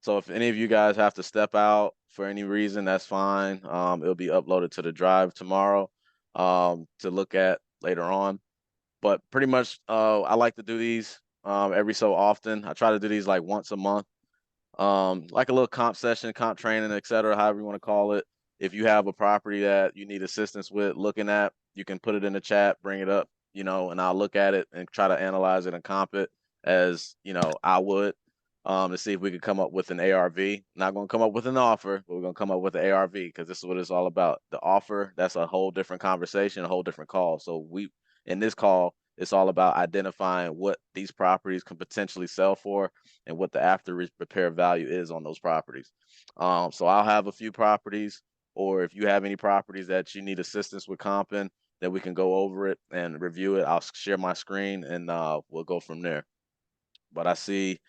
So if any of you guys have to step out for any reason, that's fine. It'll be uploaded to the drive tomorrow to look at later on. But pretty much, I like to do these every so often. I try to do these like once a month, like a little comp session, comp training, et cetera, however you want to call it. If you have a property that you need assistance with looking at, you can put it in the chat, bring it up, and I'll look at it and try to analyze it and comp it as, I would, to see if we could come up with an ARV. Not going to come up with an offer, but we're going to come up with an ARV because this is what it's all about. The offer, that's a whole different conversation, a whole different call. So in this call, it's all about identifying what these properties can potentially sell for and what the after repair value is on those properties. So I'll have a few properties, or if you have any properties that you need assistance with comping, then we can go over it and review it. I'll share my screen and we'll go from there. But I see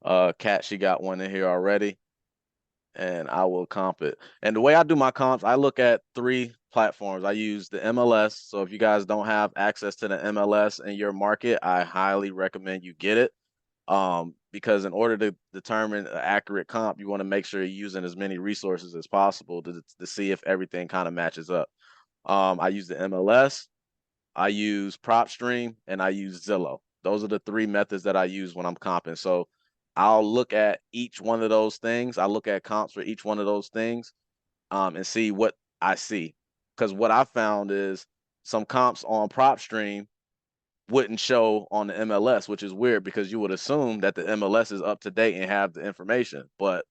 Kat, she got one in here already, and I will comp it. And the way I do my comps, I look at 3 platforms. I use the MLS. So if you guys don't have access to the MLS in your market, I highly recommend you get it. Because in order to determine an accurate comp, you want to make sure you're using as many resources as possible to see if everything kind of matches up. I use the MLS, I use Propstream, and I use Zillow. Those are the 3 methods that I use when I'm comping. So I'll look at each one of those things. I look at comps for each one of those things, and see what I see. Because what I found is some comps on Propstream wouldn't show on the MLS, which is weird because you would assume that the MLS is up to date and have the information. But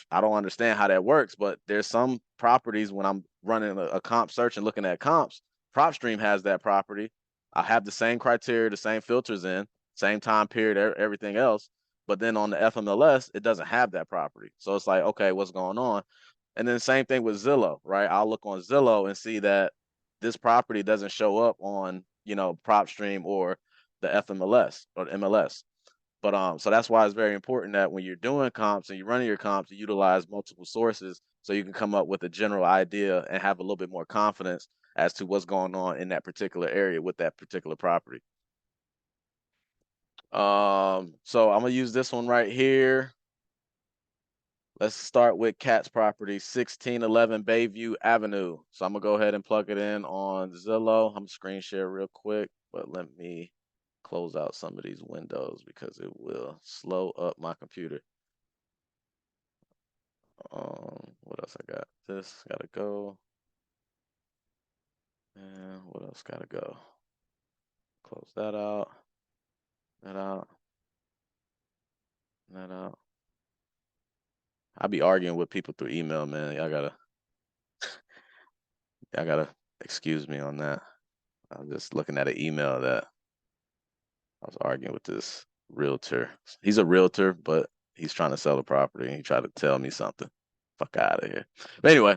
I don't understand how that works. But there's some properties when I'm running a comp search and looking at comps, PropStream has that property. I have the same criteria, the same filters in, same time period, everything else. But then on the FMLS, it doesn't have that property. So it's like, okay, what's going on? And then same thing with Zillow, right? I'll look on Zillow and see that this property doesn't show up on, PropStream or the FMLS or the MLS. But so that's why it's very important that when you're doing comps and you're running your comps, you utilize multiple sources so you can come up with a general idea and have a little bit more confidence as to what's going on in that particular area with that particular property. So I'm gonna use this one right here. Let's start with Kat's property, 1611 Bayview Avenue. So I'm gonna go ahead and plug it in on Zillow. I'm gonna screen share real quick, but let me close out some of these windows because it will slow up my computer. What else I got? This gotta go. And what else gotta go? Close that out. That out. That out. I be arguing with people through email, man. Y'all gotta excuse me on that. I'm just looking at an email that I was arguing with this realtor. He's a realtor, but he's trying to sell a property and he tried to tell me something. Fuck out of here. But anyway,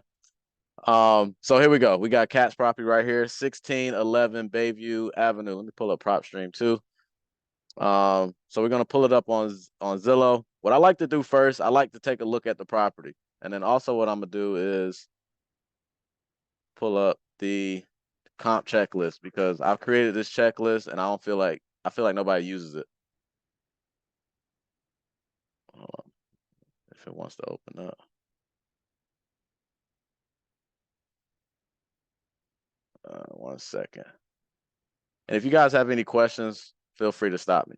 so here we go. We got Kat's property right here, 1611 Bayview Avenue. Let me pull up PropStream too. So we're gonna pull it up on Zillow. What I like to do first, I like to take a look at the property. And then also what I'm gonna do is pull up the comp checklist because I've created this checklist and I feel like nobody uses it. If it wants to open up. 1 second. And if you guys have any questions, feel free to stop me.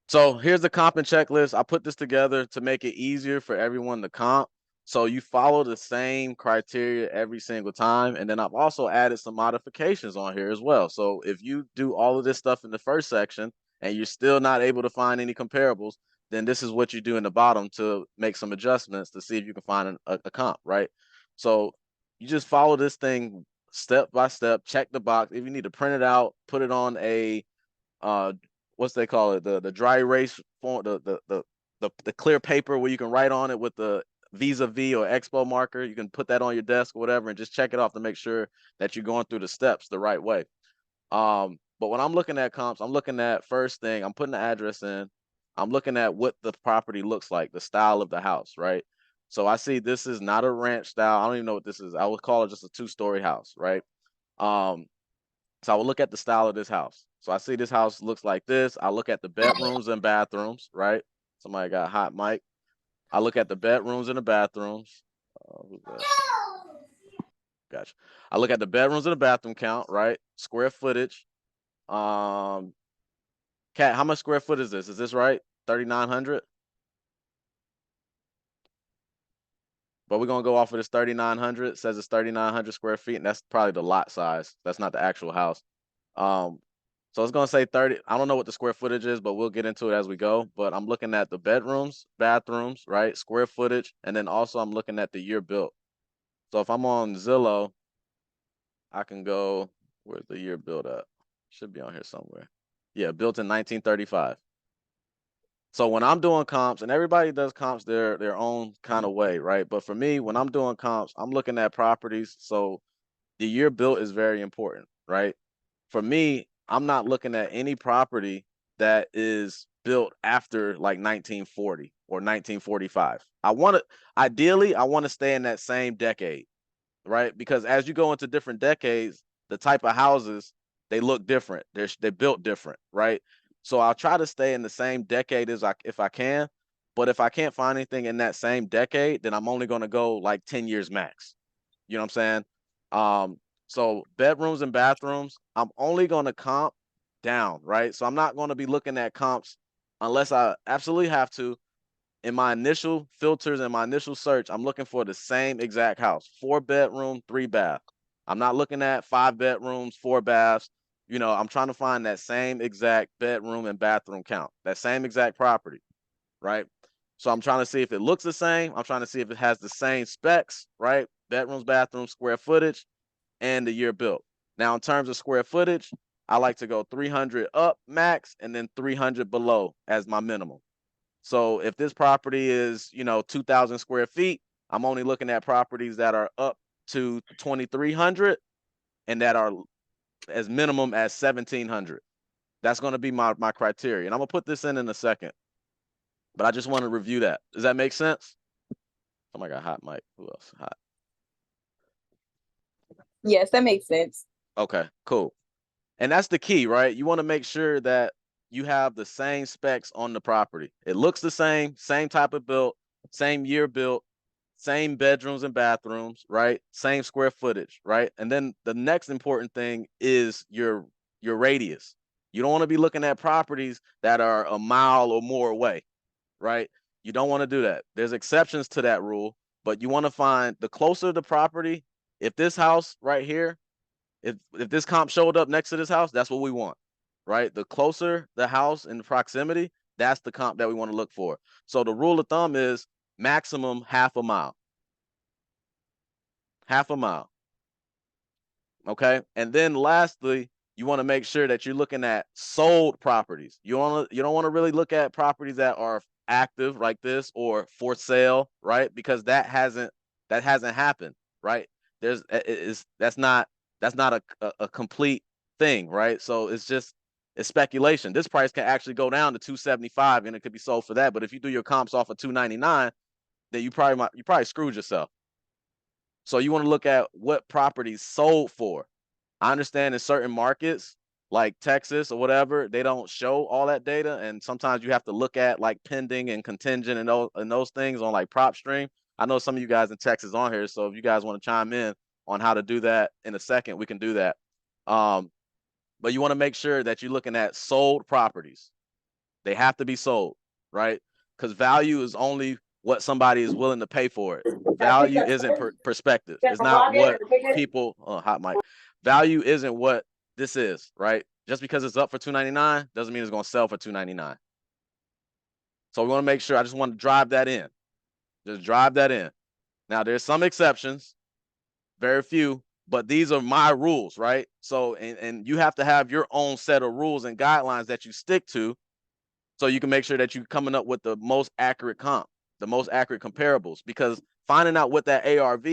So here's the comp and checklist. I put this together to make it easier for everyone to comp. So you follow the same criteria every single time. And then I've also added some modifications on here as well. So if you do all of this stuff in the first section and you're still not able to find any comparables, then this is what you do in the bottom to make some adjustments to see if you can find a comp, right? So you just follow this thing step by step, check the box. If you need to print it out, put it on a what's they call it, the dry erase form, the clear paper where you can write on it with the vis-a-vis or expo marker. You can put that on your desk or whatever and just check it off to make sure that you're going through the steps the right way. But when I'm looking at comps, I'm looking at first thing, I'm putting the address in. I'm looking at what the property looks like, the style of the house, right? So I see this is not a ranch style. I don't even know what this is. I would call it just a 2-story house, right? So I will look at the style of this house. So I see this house looks like this. I look at the bedrooms and bathrooms, right? Somebody got hot mic. I look at the bedrooms and the bathrooms. Who's that? Gotcha. I look at the bedrooms and the bathroom count, right? Square footage. Kat, how much square foot is this? Is this right? 3,900? But we're gonna go off of this 3,900. It says it's 3,900 square feet, and that's probably the lot size. That's not the actual house. So it's gonna say 30. I don't know what the square footage is, but we'll get into it as we go. But I'm looking at the bedrooms, bathrooms, right? Square footage, and then also I'm looking at the year built. So if I'm on Zillow, I can go, where's the year built at? Should be on here somewhere. Yeah, built in 1935. So when I'm doing comps, and everybody does comps their own kind of way, right? But for me, when I'm doing comps, I'm looking at properties. So the year built is very important, right? For me, I'm not looking at any property that is built after like 1940 or 1945. Ideally, I want to stay in that same decade, right? Because as you go into different decades, the type of houses, they look different. They're built different, right? So I'll try to stay in the same decade if I can. But if I can't find anything in that same decade, then I'm only going to go like 10 years max. You know what I'm saying? So bedrooms and bathrooms, I'm only going to comp down, right? So I'm not going to be looking at comps unless I absolutely have to. In my initial filters and my initial search, I'm looking for the same exact house, 4-bedroom, 3-bath. I'm not looking at 5 bedrooms, 4 baths. You know, I'm trying to find that same exact bedroom and bathroom count, that same exact property, right? So I'm trying to see if it looks the same. I'm trying to see if it has the same specs, right? Bedrooms, bathrooms, square footage, and the year built. Now, in terms of square footage, I like to go 300 up max and then 300 below as my minimum. So if this property is, 2,000 square feet, I'm only looking at properties that are up to 2,300 and that are as minimum as 1,700. That's going to be my criteria. And I'm going to put this in a second, but I just want to review that. Does that make sense? Somebody got hot mic. Who else? Hot. Yes, that makes sense. Okay, cool. And that's the key, right? You want to make sure that you have the same specs on the property. It looks the same type of built, same year built, same bedrooms and bathrooms, right? Same square footage, right? And then the next important thing is your radius. You don't want to be looking at properties that are a mile or more away, right? You don't want to do that. There's exceptions to that rule, but you want to find the closer the property. If this house right here, if this comp showed up next to this house, that's what we want, right? The closer the house in the proximity, that's the comp that we want to look for. So the rule of thumb is maximum half a mile. Half a mile. Okay. And then lastly, you want to make sure that you're looking at sold properties. You don't want to really look at properties that are active like this or for sale, right? Because that hasn't happened, right? That's not a complete thing, right? So it's speculation. This price can actually go down to 275 and it could be sold for that. But if you do your comps off of 299, then you probably screwed yourself. So you want to look at what properties sold for. I understand in certain markets like Texas or whatever, they don't show all that data, and sometimes you have to look at like pending and contingent and those things on like Propstream. I know some of you guys in Texas on here, so if you guys want to chime in on how to do that in a second, we can do that. But you want to make sure that you're looking at sold properties. They have to be sold, right? Because value is only what somebody is willing to pay for it. Value isn't perspective. It's not what people, hot mic. Value isn't what this is, right? Just because it's up for $299 doesn't mean it's going to sell for $299. So we want to make sure, I just want to drive that in. Just drive that in. Now, there's some exceptions, very few, but these are my rules, right? So, and you have to have your own set of rules and guidelines that you stick to so you can make sure that you're coming up with the most accurate comp, the most accurate comparables, because finding out what that ARV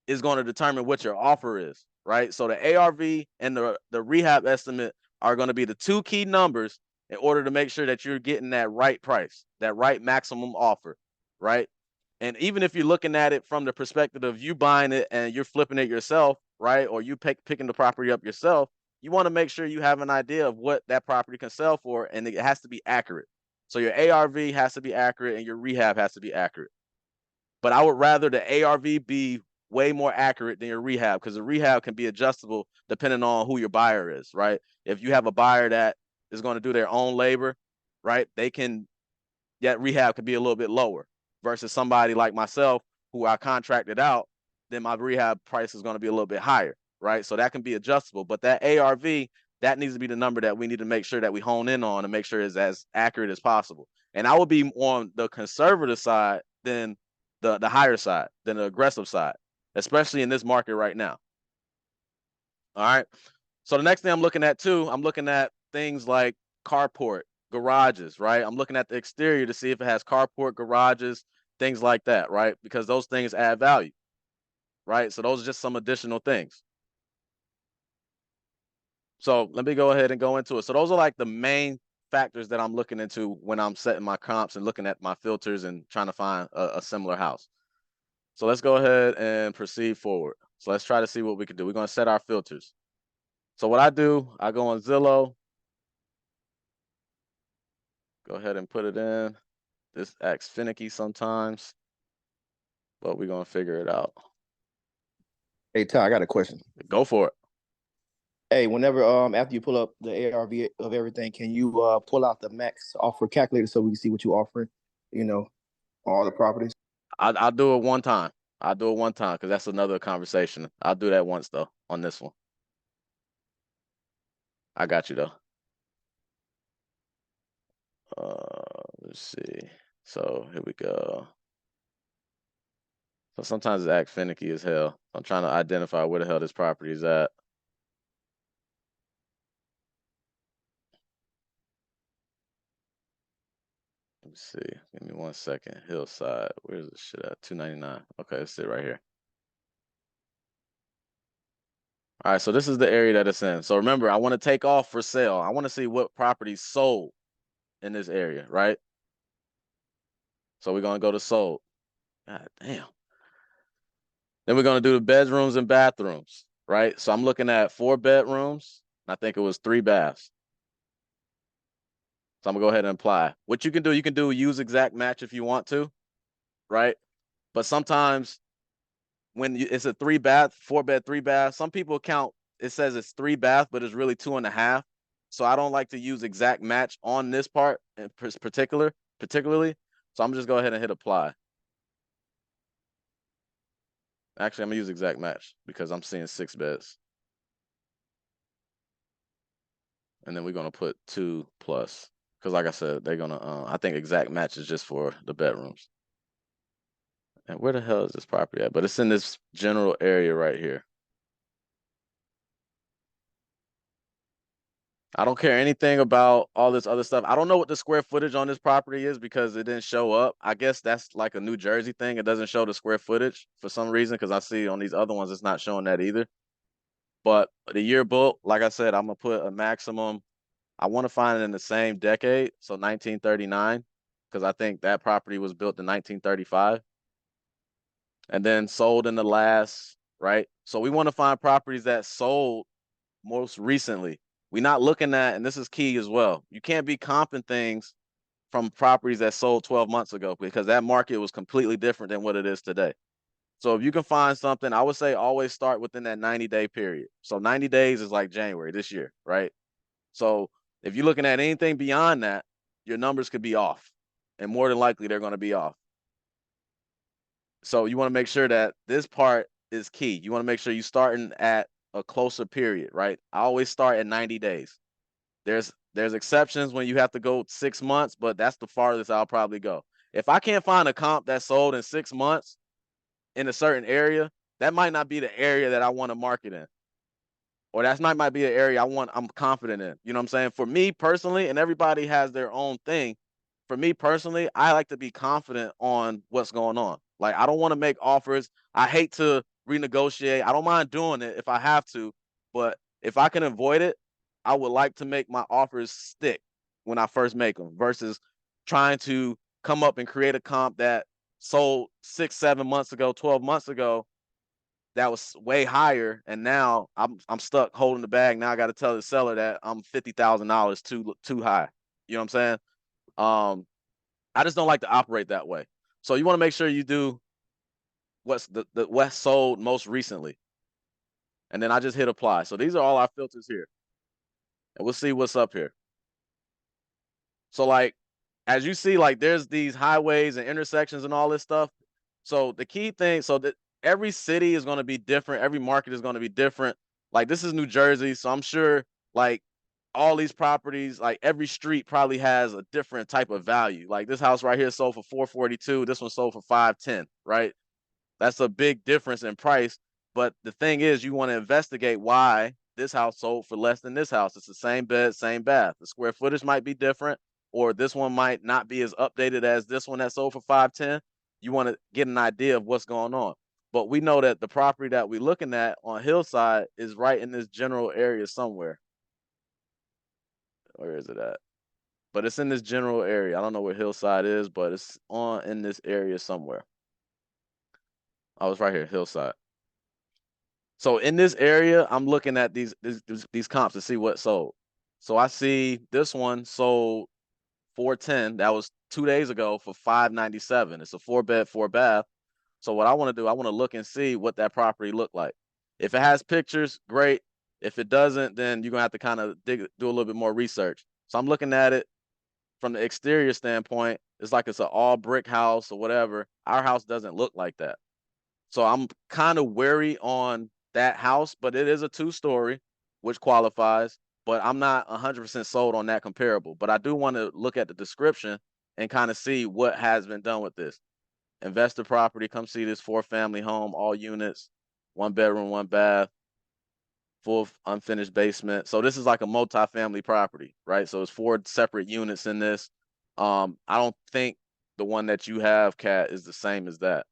is going to determine what your offer is, right? So the ARV and the rehab estimate are going to be the two key numbers in order to make sure that you're getting that right price, that right maximum offer, right? And even if you're looking at it from the perspective of you buying it and you're flipping it yourself, right? Or you picking the property up yourself, you want to make sure you have an idea of what that property can sell for, and it has to be accurate. So your ARV has to be accurate and your rehab has to be accurate. But I would rather the ARV be way more accurate than your rehab, because the rehab can be adjustable depending on who your buyer is, right? If you have a buyer that is going to do their own labor, right, they can, that rehab could be a little bit lower versus somebody like myself who I contracted out, then my rehab price is going to be a little bit higher, right? So that can be adjustable. But that ARV, that needs to be the number that we need to make sure that we hone in on and make sure it's as accurate as possible. And I would be on the conservative side than the higher side, than the aggressive side, especially in this market right now. All right. So the next thing I'm looking at too, I'm looking at things like carport, garages, right? I'm looking at the exterior to see if it has carport, garages, things like that, right? Because those things add value, right? So those are just some additional things. So let me go ahead and go into it. So those are like the main factors that I'm looking into when I'm setting my comps and looking at my filters and trying to find a similar house. So let's go ahead and proceed forward. So let's try to see what we can do. We're going to set our filters. So what I do, I go on Zillow, go ahead and put it in. This acts finicky sometimes, but we're going to figure it out. Hey, Ty, I got a question. Go for it. Hey, whenever after you pull up the ARV of everything, can you pull out the max offer calculator so we can see what you're offering? You know, all the properties. I'll do it one time. I'll do it one time because that's another conversation. I'll do that once though on this one. I got you though. Let's see. So here we go. So sometimes it acts finicky as hell. I'm trying to identify where the hell this property is at. Let me see. Give me 1 second. Hillside. Where's this shit at? 299. Okay, let's sit right here. All right, so this is the area that it's in. So remember, I want to take off for sale. I want to see what properties sold in this area, right? So we're gonna go to sold. God damn. Then we're gonna do the bedrooms and bathrooms, right? So I'm looking at 4 bedrooms. I think it was 3 baths. So I'm gonna go ahead and apply. What you can do use exact match if you want to, right? But sometimes when it's a 3 bath, 4 bed, 3 bath, some people count, it says it's 3 bath, but it's really 2.5. So I don't like to use exact match on this part in particularly. So I'm just go ahead and hit apply. Actually, I'm gonna use exact match because I'm seeing 6 beds. And then we're gonna put 2 plus. Because like I said, they're gonna I think exact match is just for the bedrooms. And where the hell is this property at? But it's in this general area right here. I don't care anything about all this other stuff. I don't know what the square footage on this property is because it didn't show up. I guess that's like a New Jersey thing. It doesn't show the square footage for some reason because I see on these other ones it's not showing that either. But the year built, like I said, I'm gonna put a maximum. I want to find it in the same decade, so 1939, because I think that property was built in 1935 and then sold in the last, right? So we want to find properties that sold most recently. We're not looking at, and this is key as well, you can't be comping things from properties that sold 12 months ago because that market was completely different than what it is today. So if you can find something, I would say always start within that 90-day period. So 90 days is like January this year, right? So if you're looking at anything beyond that, your numbers could be off. And more than likely, they're going to be off. So you want to make sure that this part is key. You want to make sure you're starting at a closer period, right? I always start at 90 days. There's exceptions when you have to go 6 months, but that's the farthest I'll probably go. If I can't find a comp that sold in 6 months in a certain area, that might not be the area that I want to market in. Or that might be an area I'm confident in. You know what I'm saying? For me personally, and everybody has their own thing. For me personally, I like to be confident on what's going on. Like I don't want to make offers. I hate to renegotiate. I don't mind doing it if I have to, but if I can avoid it, I would like to make my offers stick when I first make them versus trying to come up and create a comp that sold 6, 7 months ago, 12 months ago that was way higher, and now I'm stuck holding the bag. Now I got to tell the seller that I'm $50,000 too high. You know what I'm saying? I just don't like to operate that way. So you want to make sure you do what's the what sold most recently. And then I just hit apply. So these are all our filters here. And we'll see what's up here. So like, as you see, like there's these highways and intersections and all this stuff. So the key thing, so that every city is going to be different. Every market is going to be different. Like this is New Jersey. So I'm sure like all these properties, like every street probably has a different type of value. Like this house right here sold for 442. This one sold for 510, right? That's a big difference in price. But the thing is, you want to investigate why this house sold for less than this house. It's the same bed, same bath. The square footage might be different, or this one might not be as updated as this one that sold for 510. You want to get an idea of what's going on. But we know that the property that we're looking at on Hillside is right in this general area somewhere. Where is it at? But it's in this general area. I don't know where Hillside is, but it's on in this area somewhere. I was right here, Hillside. So in this area, I'm looking at these comps to see what sold. So I see this one sold 410. That was 2 days ago for 597. It's a 4-bed, 4-bath. So what I want to do, I want to look and see what that property looked like. If it has pictures, great. If it doesn't, then you're gonna have to kind of do a little bit more research. So I'm looking at it from the exterior standpoint. It's like it's an all brick house or whatever. Our house doesn't look like that. So I'm kind of wary on that house, but it is a 2-story, which qualifies. But I'm not 100% sold on that comparable. But I do want to look at the description and kind of see what has been done with this. Investor property, come see this 4-family home, all units, 1 bedroom, 1 bath, full unfinished basement. So this is like a multi-family property, right? So it's 4 separate units in this. I don't think the one that you have, Kat, is the same as that.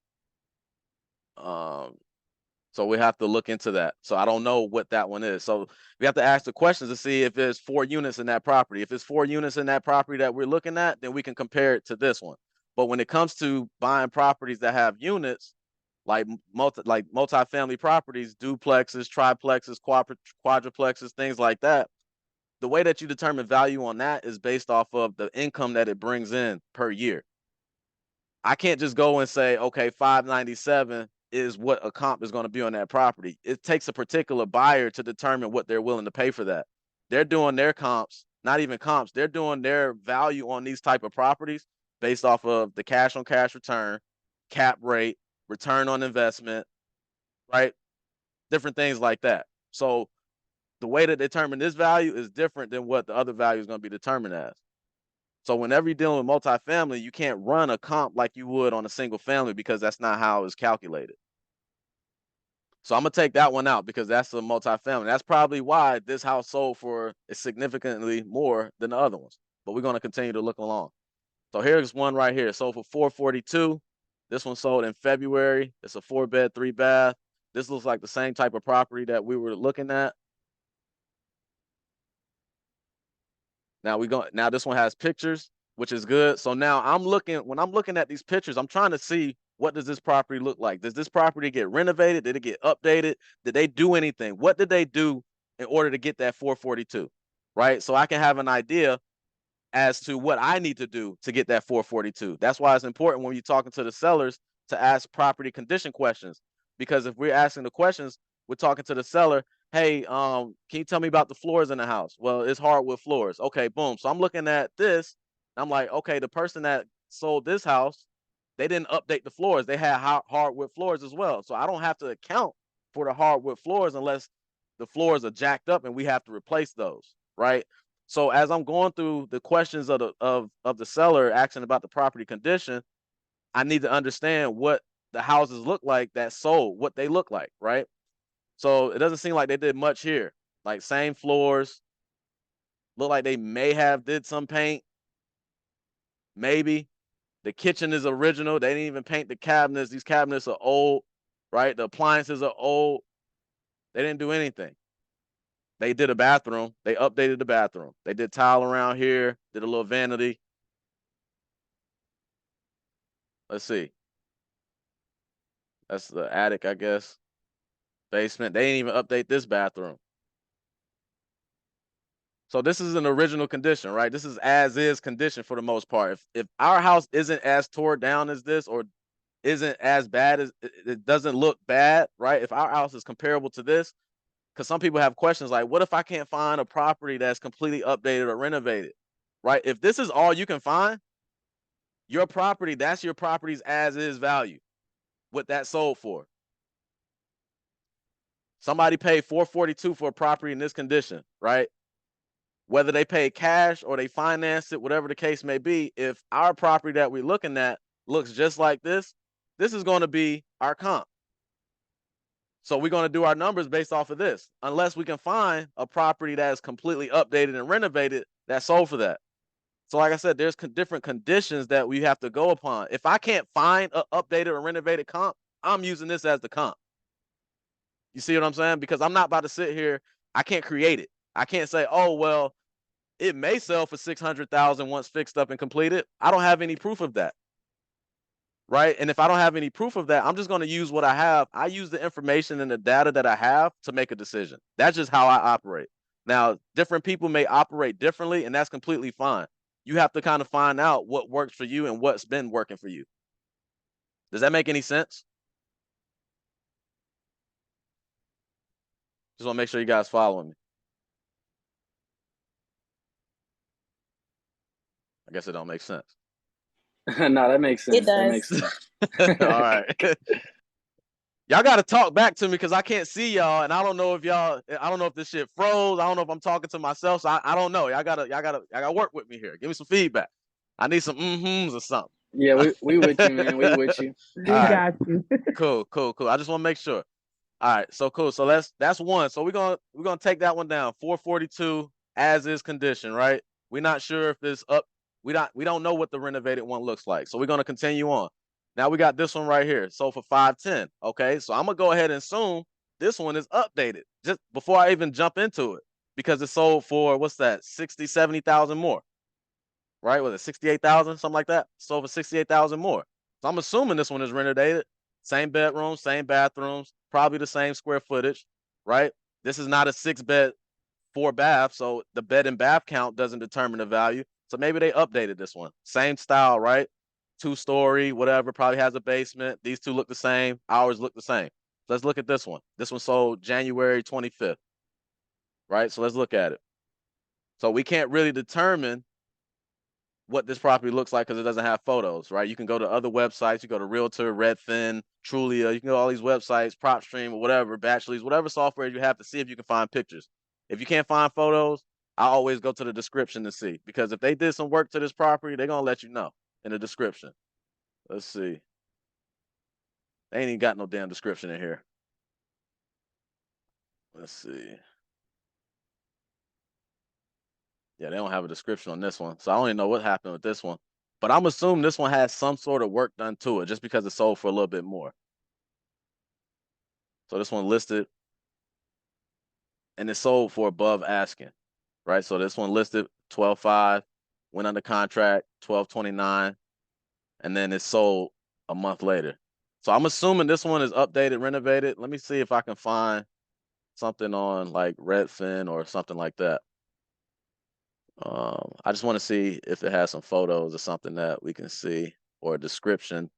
So we have to look into that. So I don't know what that one is. So we have to ask the questions to see if there's 4 units in that property. If it's 4 units in that property that we're looking at, then we can compare it to this one. But when it comes to buying properties that have units, like multi-family properties, duplexes, triplexes, quadruplexes, things like that, the way that you determine value on that is based off of the income that it brings in per year. I can't just go and say, okay, 597 is what a comp is going to be on that property. It takes a particular buyer to determine what they're willing to pay for that. They're doing their comps, not even comps. They're doing their value on these type of properties based off of the cash on cash return, cap rate, return on investment, right? Different things like that. So the way to determine this value is different than what the other value is going to be determined as. So whenever you're dealing with multifamily, you can't run a comp like you would on a single family because that's not how it's calculated. So I'm gonna take that one out because that's a multifamily. That's probably why this house sold for significantly more than the other ones. But we're gonna continue to look along. So here's one right here. It sold for 442. This one sold in February. It's a 4-bed, 3-bath. This looks like the same type of property that we were looking at. Now this one has pictures, which is good. So now when I'm looking at these pictures, I'm trying to see what does this property look like? Does this property get renovated? Did it get updated? Did they do anything? What did they do in order to get that 442? Right? So I can have an idea as to what I need to do to get that 442. That's why it's important when you're talking to the sellers to ask property condition questions. Because if we're asking the questions, we're talking to the seller, hey, can you tell me about the floors in the house? Well, it's hardwood floors. Okay, boom. So I'm looking at this. I'm like, okay, the person that sold this house, they didn't update the floors. They had hardwood floors as well. So I don't have to account for the hardwood floors unless the floors are jacked up and we have to replace those, right? So as I'm going through the questions of the seller asking about the property condition, I need to understand what the houses look like that sold, what they look like, right? So it doesn't seem like they did much here. Like same floors, look like they may have did some paint, maybe. The kitchen is original. They didn't even paint the cabinets. These cabinets are old, right? The appliances are old. They didn't do anything. They did a bathroom. They updated the bathroom. They did tile around here, did a little vanity. Let's see. That's the attic, I guess. Basement. They didn't even update this bathroom. So this is an original condition, right? This is as is condition for the most part. If our house isn't as tore down as this, or isn't as bad as it doesn't look bad, right? If our house is comparable to this, because some people have questions like, what if I can't find a property that's completely updated or renovated, right? If this is all you can find, your property, that's your property's as is value, what that sold for. Somebody paid $442 for a property in this condition, right? Whether they pay cash or they finance it, whatever the case may be, if our property that we're looking at looks just like this is going to be our comp. So we're going to do our numbers based off of this, unless we can find a property that is completely updated and renovated that sold for that. So like I said, there's different conditions that we have to go upon. If I can't find an updated or renovated comp, I'm using this as the comp. You see what I'm saying? Because I'm not about to sit here. I can't create it. I can't say, oh, well, it may sell for 600,000 once fixed up and completed. I don't have any proof of that. Right. And if I don't have any proof of that, I'm just going to use what I have. I use the information and the data that I have to make a decision. That's just how I operate. Now, different people may operate differently, and that's completely fine. You have to kind of find out what works for you and what's been working for you. Does that make any sense? Just want to make sure you guys following me. I guess it don't make sense. No, that makes sense. It does. That makes sense. All right. Y'all got to talk back to me because I can't see y'all, and I don't know if this shit froze. I don't know if I'm talking to myself, so I don't know. Y'all gotta work with me here. Give me some feedback. I need some mm-hms or something. Yeah, we with you, man. We with you. We got you. Cool. I just want to make sure. All right, so cool. So that's one. So we're gonna take that one down. 442 as is condition, right? We're not sure if it's up. We don't know what the renovated one looks like. So we're gonna continue on. Now we got this one right here. So for 510. Okay, so I'm gonna go ahead and assume this one is updated just before I even jump into it, because it sold for what's that, 60, 70,000 more. Right? Was it 68,000, something like that? Sold for 68,000 more. So I'm assuming this one is renovated. Same bedrooms, same bathrooms, probably the same square footage, right? This is not a 6-bed, 4-bath, so the bed and bath count doesn't determine the value. So maybe they updated this one. Same style, right? 2-story, whatever, probably has a basement. These two look the same. Ours look the same. So let's look at this one. This one sold January 25th, right? So let's look at it. So we can't really determine what this property looks like because it doesn't have photos, right? You can go to other websites. You go to Realtor, Redfin, Trulia. You can go to all these websites, Propstream or whatever, Bachelors, whatever software you have to see if you can find pictures. If you can't find photos, I always go to the description to see, because if they did some work to this property, they're going to let you know in the description. Let's see. They ain't even got no damn description in here. Let's see. Yeah, they don't have a description on this one. So I don't even know what happened with this one. But I'm assuming this one has some sort of work done to it just because it sold for a little bit more. So this one listed and it sold for above asking, right? So this one listed 12.5, went under contract 12.29, and then it sold a month later. So I'm assuming this one is updated, renovated. Let me see if I can find something on like Redfin or something like that. I just want to see if it has some photos or something that we can see, or a description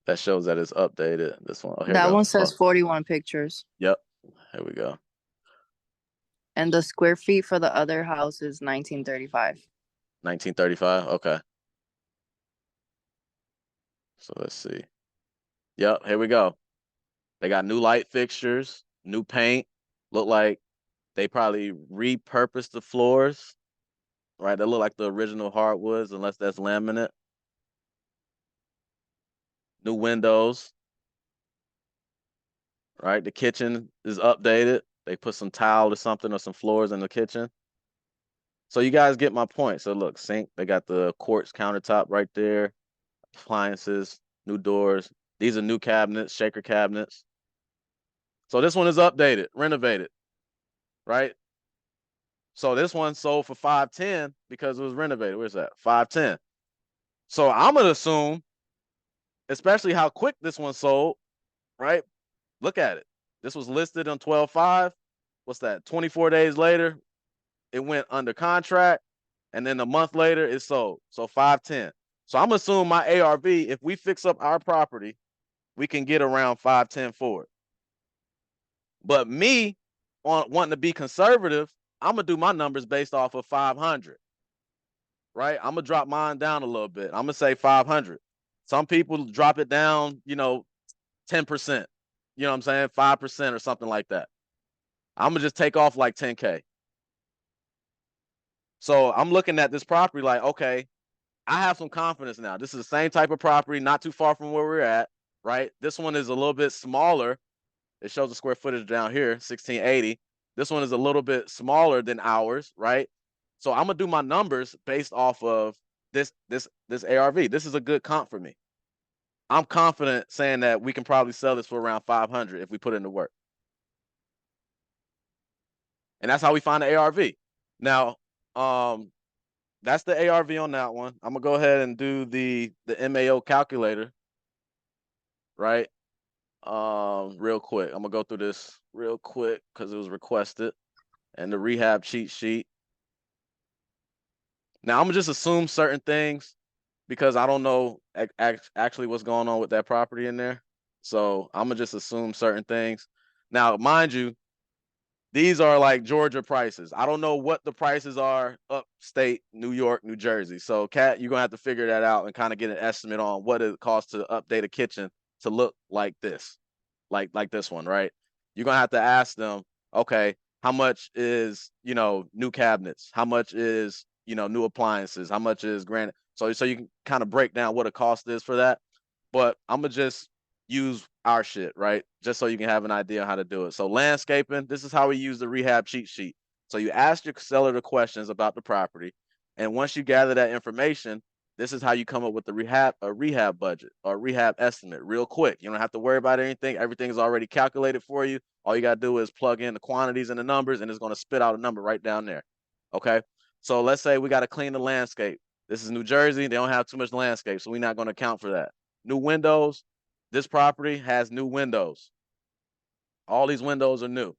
that shows that it's updated. This one, oh, here we That go. one says 41 pictures. Yep, here we go. And the square feet for the other house is 1935. 1935. Okay. So let's see. Yep, here we go. They got new light fixtures, new paint. Look like they probably repurposed the floors, right? They look like the original hardwoods, unless that's laminate. New windows, right? The kitchen is updated. They put some tile or something or some floors in the kitchen. So you guys get my point. So look, sink, they got the quartz countertop right there, appliances, new doors. These are new cabinets, shaker cabinets. So this one is updated, renovated, right? So this one sold for 510 because it was renovated. Where's that? 510. So I'm gonna assume, especially how quick this one sold, right? Look at it. This was listed on 12.5. what's that? 24 days later, it went under contract, and then a month later it sold. So 510. So I'm assuming my ARV, if we fix up our property, we can get around 510 for it. But me on wanting to be conservative, I'm gonna do my numbers based off of 500. Right? I'm gonna drop mine down a little bit. I'm gonna say 500. Some people drop it down, 10%. You know what I'm saying? 5% or something like that. I'm gonna just take off like 10K. So I'm looking at this property like, okay, I have some confidence now. This is the same type of property, not too far from where we're at, right? This one is a little bit smaller. It shows the square footage down here, 1680. This one is a little bit smaller than ours, right? So I'm gonna do my numbers based off of this ARV. This is a good comp for me. I'm confident saying that we can probably sell this for around 500 if we put in the work. And that's how we find the ARV. Now, that's the ARV on that one. I'm gonna go ahead and do the MAO calculator, right? Real quick. I'm gonna go through this real quick because it was requested, and the rehab cheat sheet. Now I'm gonna just assume certain things because I don't know actually what's going on with that property in there. So I'm gonna just assume certain things. Now, mind you, these are like Georgia prices. I don't know what the prices are upstate New York, New Jersey. So, Kat, you're gonna have to figure that out and kind of get an estimate on what it costs to update a kitchen to look like this, like this one, right? You're gonna have to ask them, okay, how much is new cabinets? How much is new appliances? How much is granite? So you can kind of break down what a cost is for that. But I'm gonna just use our shit, right? Just so you can have an idea how to do it. So landscaping, this is how we use the rehab cheat sheet. So you ask your seller the questions about the property, and once you gather that information, this is how you come up with the rehab budget or rehab estimate real quick. You don't have to worry about anything. Everything is already calculated for you. All you got to do is plug in the quantities and the numbers, and it's going to spit out a number right down there. Okay. So let's say we got to clean the landscape. This is New Jersey. They don't have too much landscape, so we're not going to account for that. New windows. This property has new windows. All these windows are new.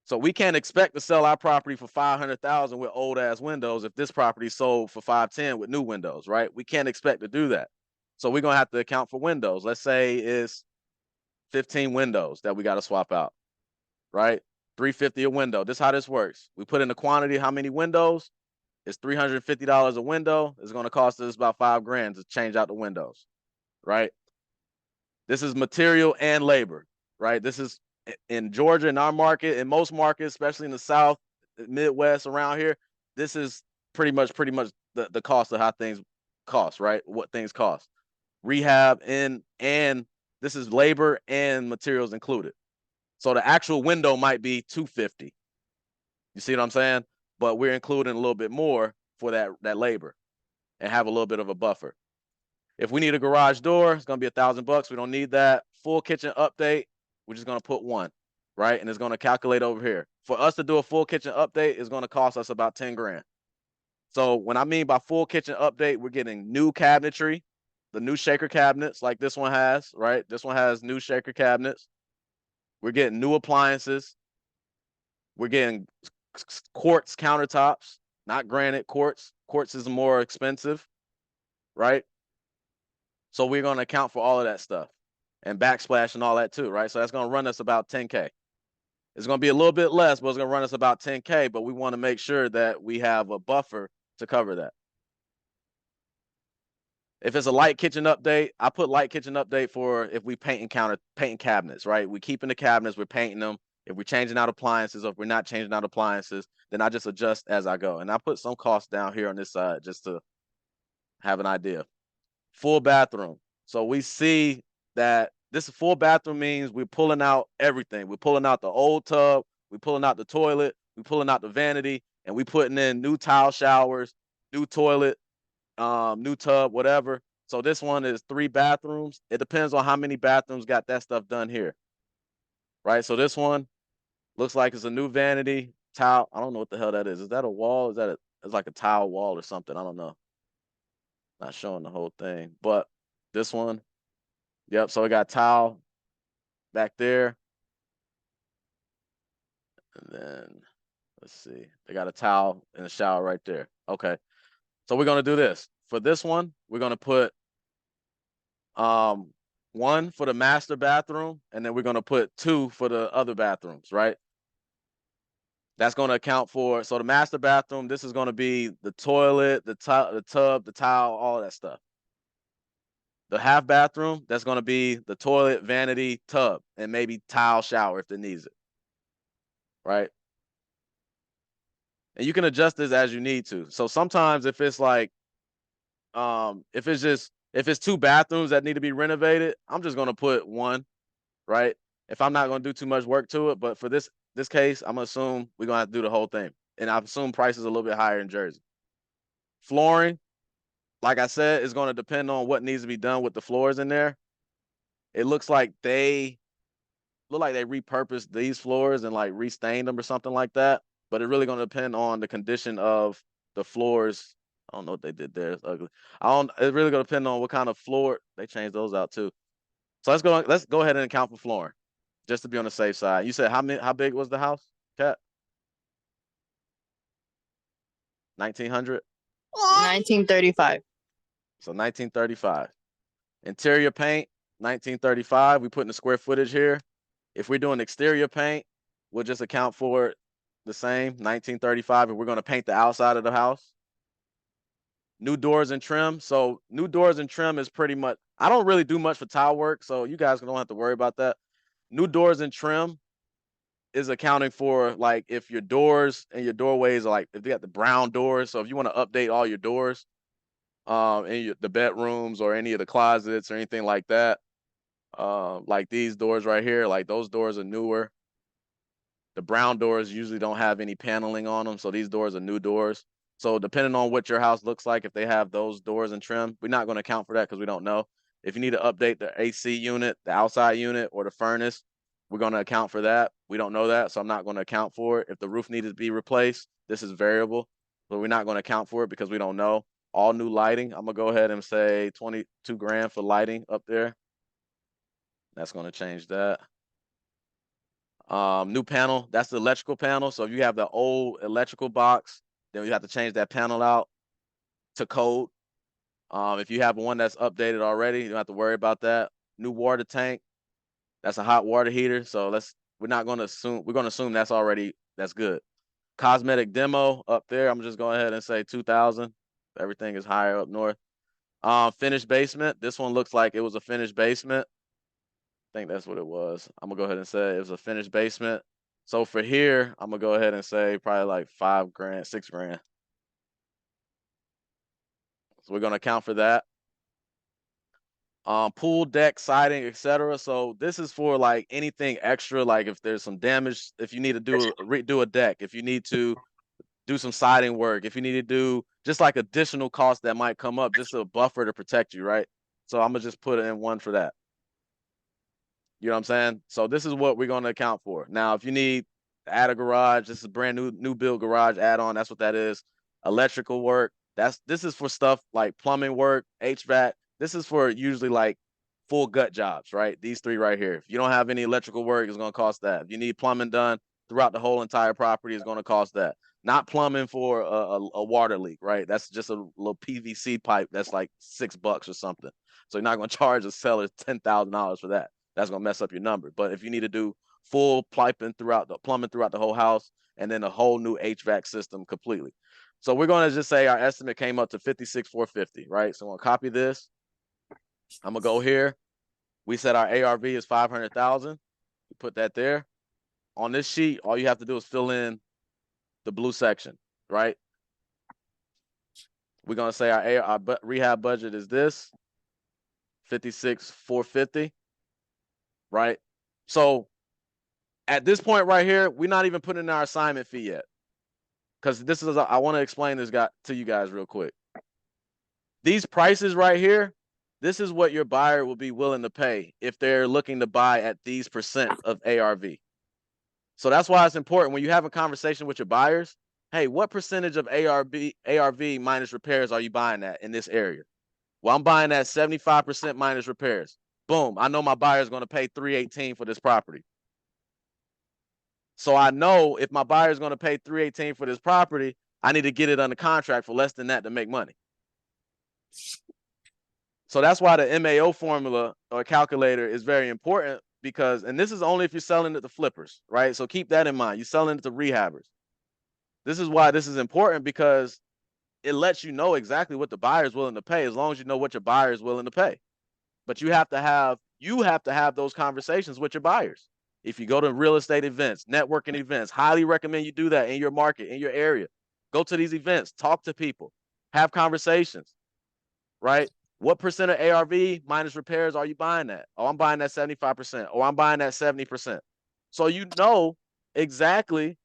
So we can't expect to sell our property for 500,000 with old ass windows if this property sold for 510 with new windows, right? We can't expect to do that. So we're gonna have to account for windows. Let's say it's 15 windows that we got to swap out, right? 350 a window. This is how this works. We put in the quantity, how many windows? It's $350 a window. It's gonna cost us about $5,000 to change out the windows, right? This is material and labor, right? This is in Georgia, in our market, in most markets, especially in the South, Midwest, around here. This is pretty much the cost of how things cost, right? What things cost. Rehab and this is labor and materials included. So the actual window might be $250. You see what I'm saying? But we're including a little bit more for that labor and have a little bit of a buffer. If we need a garage door, it's gonna be $1,000. We don't need that. Full kitchen update, we're just gonna put one, right? And it's gonna calculate over here. For us to do a full kitchen update, it's gonna cost us about $10,000. So when I mean by full kitchen update, we're getting new cabinetry, the new shaker cabinets like this one has, right? This one has new shaker cabinets. We're getting new appliances. We're getting quartz countertops, not granite, quartz. Quartz is more expensive, right? So we're going to account for all of that stuff and backsplash and all that too, right? So that's going to run us about 10K. It's going to be a little bit less, but it's going to run us about 10K, but we want to make sure that we have a buffer to cover that. If it's a light kitchen update, I put light kitchen update for if we painting cabinets, right? We keeping the cabinets, we're painting them. If we're changing out appliances or if we're not changing out appliances, then I just adjust as I go. And I put some costs down here on this side just to have an idea. Full bathroom. So we see that this full bathroom means we're pulling out everything. We're pulling out the old tub, we're pulling out the toilet, we're pulling out the vanity, and we putting in new tile showers, new toilet, new tub, whatever. So this one is 3 bathrooms. It depends on how many bathrooms got that stuff done here. Right? So this one looks like it's a new vanity, tile. I don't know what the hell that is. Is that a wall? It's like a tile wall or something. I don't know. Not showing the whole thing, but this one, yep. So we got tile back there. And then let's see. They got a towel in the shower right there. Okay. So we're gonna do this. For this one, we're gonna put one for the master bathroom, and then we're gonna put 2 for the other bathrooms, right? That's gonna account for, so the master bathroom, this is gonna be the toilet, the tub, the towel, all that stuff. The half bathroom, that's gonna be the toilet, vanity, tub, and maybe tile shower if it needs it. Right? And you can adjust this as you need to. So sometimes if it's like, if it's 2 bathrooms that need to be renovated, I'm just gonna put 1, right? If I'm not gonna do too much work to it, but for this case, I'm gonna assume we're gonna have to do the whole thing. And I assume price is a little bit higher in Jersey. Flooring, like I said, is gonna depend on what needs to be done with the floors in there. It looks like they repurposed these floors and like restained them or something like that. But it's really gonna depend on the condition of the floors. I don't know what they did there. It's ugly. It's really gonna depend on what kind of floor. They changed those out too. So let's go ahead and account for flooring, just to be on the safe side. You said how big was the house, Cat? 1900. 1935. So 1935. Interior paint, 1935. We put in the square footage here. If we're doing exterior paint, we'll just account for it the same, 1935, and we're going to paint the outside of the house. New doors and trim. So new doors and trim is pretty much, I don't really do much for tile work, so you guys don't have to worry about that. New doors and trim is accounting for like if your doors and your doorways are like, if they got the brown doors. So if you want to update all your doors, in the bedrooms or any of the closets or anything like that, like these doors right here, like those doors are newer. The brown doors usually don't have any paneling on them, so these doors are new doors. So depending on what your house looks like, if they have those doors and trim, we're not going to account for that because we don't know. If you need to update the AC unit, the outside unit, or the furnace, we're going to account for that. We don't know that, so I'm not going to account for it. If the roof needed to be replaced, this is variable, but we're not going to account for it because we don't know. All new lighting, I'm going to go ahead and say 22 grand for lighting up there. That's going to change that. New panel, that's the electrical panel. So if you have the old electrical box, then you have to change that panel out to code. If you have one that's updated already, you don't have to worry about that. New water tank, that's a hot water heater. So we're going to assume that's good. Cosmetic demo up there, I'm just going ahead and say 2,000. Everything is higher up north. Finished basement, this one looks like it was a finished basement. I think that's what it was. I'm gonna go ahead and say it was a finished basement. So for here, I'm gonna go ahead and say probably like 5 grand, 6 grand. So we're gonna account for that. Pool deck, siding, etc. So this is for like anything extra, like if there's some damage, if you need to redo a deck, if you need to do some siding work, if you need to do just like additional costs that might come up, just a buffer to protect you, right? So I'm gonna just put in 1 for that. You know what I'm saying? So this is what we're going to account for. Now, if you need to add a garage, this is a brand new build garage add-on. That's what that is. Electrical work. This is for stuff like plumbing work, HVAC. This is for usually like full gut jobs, right? These 3 right here. If you don't have any electrical work, it's going to cost that. If you need plumbing done throughout the whole entire property, it's going to cost that. Not plumbing for a water leak, right? That's just a little PVC pipe that's like $6 or something. So you're not going to charge a seller $10,000 for that. That's gonna mess up your number. But if you need to do full plumbing throughout the whole house, and then a whole new HVAC system completely. So we're gonna just say our estimate came up to 56,450, right? So I'm gonna copy this. I'm gonna go here. We said our ARV is 500,000. We put that there. On this sheet, all you have to do is fill in the blue section, right? We're gonna say our rehab budget is this 56,450. Right? So at this point right here, we're not even putting in our assignment fee yet. Because I want to explain this to you guys real quick. These prices right here, this is what your buyer will be willing to pay if they're looking to buy at these % of ARV. So that's why it's important when you have a conversation with your buyers, hey, what percentage of ARV minus repairs are you buying at in this area? Well, I'm buying at 75% minus repairs. Boom, I know my buyer is going to pay $318 for this property. So I know if my buyer is going to pay 318 for this property, I need to get it under contract for less than that to make money. So that's why the MAO formula or calculator is very important because, and this is only if you're selling it to flippers, right? So keep that in mind. You're selling it to rehabbers. This is why this is important because it lets you know exactly what the buyer is willing to pay as long as you know what your buyer is willing to pay. But you have to have those conversations with your buyers. If you go to real estate events, networking events, highly recommend you do that in your market, in your area. Go to these events, talk to people, have conversations, right? What percent of ARV minus repairs are you buying at? Oh, I'm buying that 75%. Oh, I'm buying that 70%. So you know exactly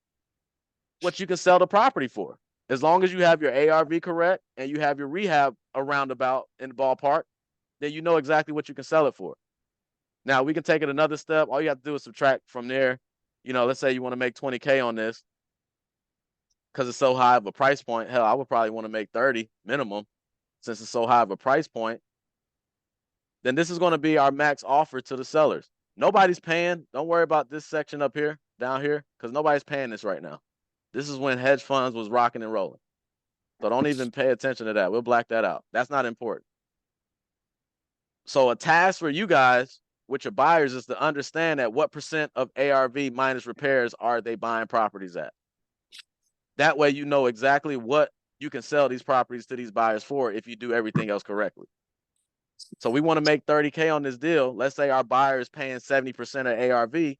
what you can sell the property for. As long as you have your ARV correct and you have your rehab around about in the ballpark, then you know exactly what you can sell it for. Now we can take it another step. All you have to do is subtract from there. Let's say you want to make 20K on this because it's so high of a price point. Hell, I would probably want to make 30 minimum since it's so high of a price point. Then this is going to be our max offer to the sellers. Nobody's paying. Don't worry about this section up here, down here, because nobody's paying this right now. This is when hedge funds was rocking and rolling. So don't even pay attention to that. We'll black that out. That's not important. So a task for you guys with your buyers is to understand at what percent of ARV minus repairs are they buying properties at. That way you know exactly what you can sell these properties to these buyers for if you do everything else correctly. So we want to make 30K on this deal. Let's say our buyer is paying 70% of ARV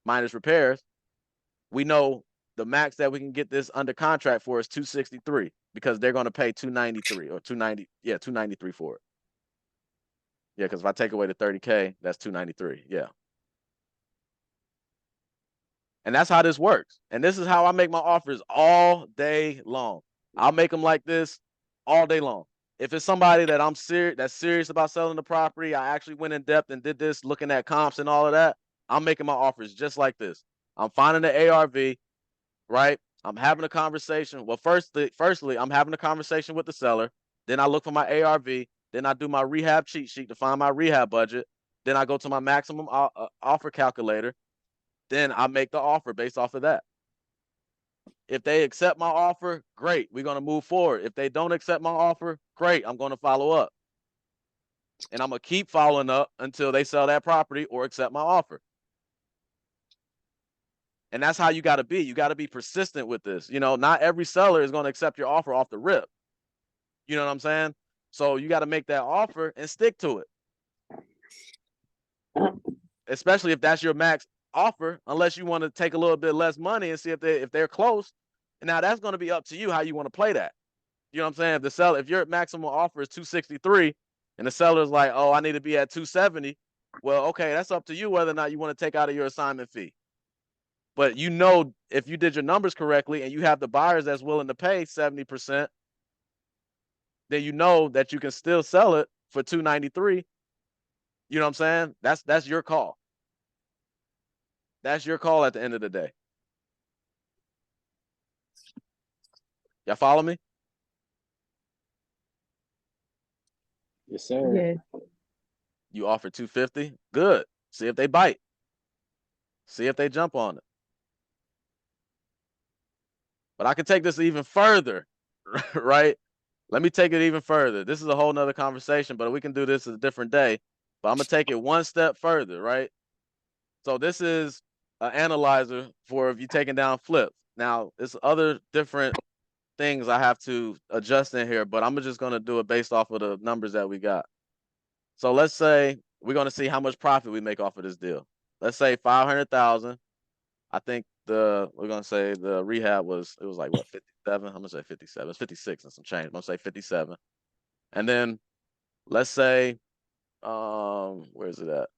minus repairs. We know the max that we can get this under contract for is 263 because they're going to pay 293 or 290. Yeah, 293 for it. Yeah, because if I take away the 30K, that's 293. Yeah. And that's how this works. And this is how I make my offers all day long. I'll make them like this all day long. If it's somebody that that's serious about selling the property, I actually went in depth and did this, looking at comps and all of that, I'm making my offers just like this. I'm finding the ARV, right? I'm having a conversation. Well, firstly, I'm having a conversation with the seller. Then I look for my ARV. Then I do my rehab cheat sheet to find my rehab budget. Then I go to my maximum offer calculator. Then I make the offer based off of that. If they accept my offer, great. We're going to move forward. If they don't accept my offer, great. I'm going to follow up. And I'm going to keep following up until they sell that property or accept my offer. And that's how you got to be. You got to be persistent with this. Not every seller is going to accept your offer off the rip. You know what I'm saying? So you got to make that offer and stick to it. Especially if that's your max offer, unless you want to take a little bit less money and see if they're close. And now that's going to be up to you how you want to play that. You know what I'm saying? If your maximum offer is 263 and the seller's like, oh, I need to be at 270. Well, okay, that's up to you whether or not you want to take out of your assignment fee. But if you did your numbers correctly and you have the buyers that's willing to pay 70%, then you know that you can still sell it for 293. You know what I'm saying? That's your call. That's your call at the end of the day. Y'all follow me? Yes, sir. Yeah. You offer 250? Good. See if they bite. See if they jump on it. But I can take this even further, right? Let me take it even further. This is a whole nother conversation, but we can do this a different day. But I'm going to take it one step further, right? So this is an analyzer for if you're taking down flips. Now, it's other different things I have to adjust in here, but I'm just going to do it based off of the numbers that we got. So let's say we're going to see how much profit we make off of this deal. Let's say 500,000. I think we're going to say the rehab was like what, 57? I'm going to say 57. It's 56 and some change. I'm going to say 57. And then let's say, where is it at?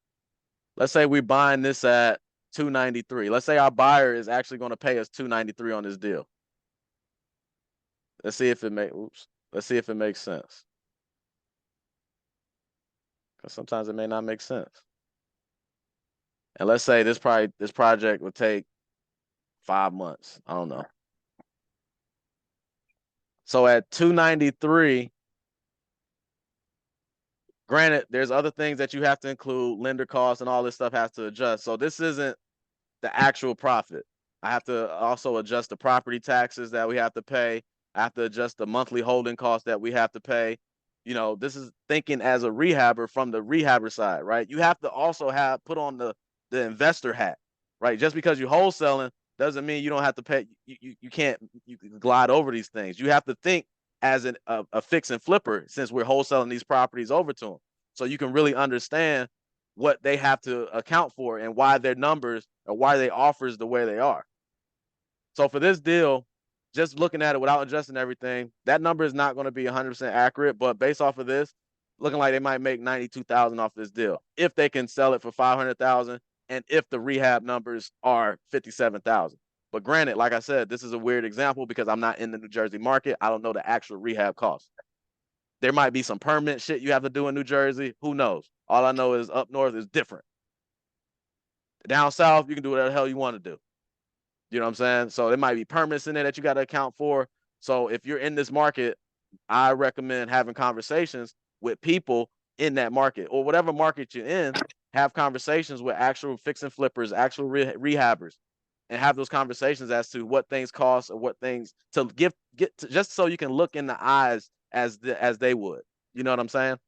Let's say we're buying this at 293. Let's say our buyer is actually going to pay us 293 on this deal. Let's see if it makes sense. Because sometimes it may not make sense. And let's say this project would take 5 months. I don't know. So at 293, granted, there's other things that you have to include, lender costs and all this stuff has to adjust. So this isn't the actual profit. I have to also adjust the property taxes that we have to pay. I have to adjust the monthly holding costs that we have to pay. You know, this is thinking as a rehabber from the rehabber side, right? You have to also put on the investor hat, right? Just because you're wholesaling doesn't mean you don't have to pay. You can't glide over these things. You have to think as a fix and flipper, since we're wholesaling these properties over to them, so you can really understand what they have to account for and why their numbers or why they offers the way they are. So for this deal, just looking at it without adjusting everything, that number is not going to be 100% accurate. But based off of this, looking like they might make 92,000 off this deal if they can sell it for 500,000, and if the rehab numbers are 57,000. But granted, like I said, this is a weird example because I'm not in the New Jersey market. I don't know the actual rehab cost. There might be some permanent shit you have to do in New Jersey. Who knows? All I know is up north is different. Down south, you can do whatever the hell you want to do. You know what I'm saying? So there might be permits in there that you got to account for. So if you're in this market, I recommend having conversations with people in that market or whatever market you're in. Have conversations with actual fix and flippers, actual rehabbers, and have those conversations as to what things cost or what things to get to, just so you can look in the eyes as they would. You know what I'm saying?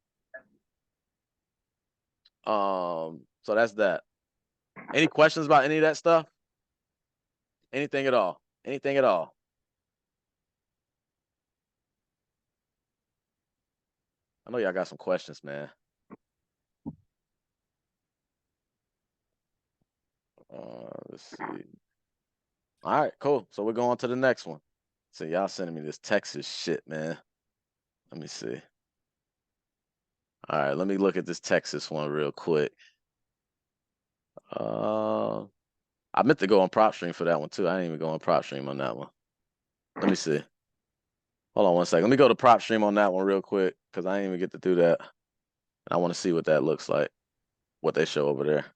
So that's that. Any questions about any of that stuff? Anything at all? Anything at all? I know y'all got some questions, man. Let's see. All right, cool. So we're going to the next one. So y'all sending me this Texas shit, man. Let me see. All right, let me look at this Texas one real quick. I meant to go on Propstream for that one too. I didn't even go on Propstream on that one. Let me see. Hold on one second. Let me go to Propstream on that one real quick because I didn't even get to do that. And I want to see what that looks like, what they show over there.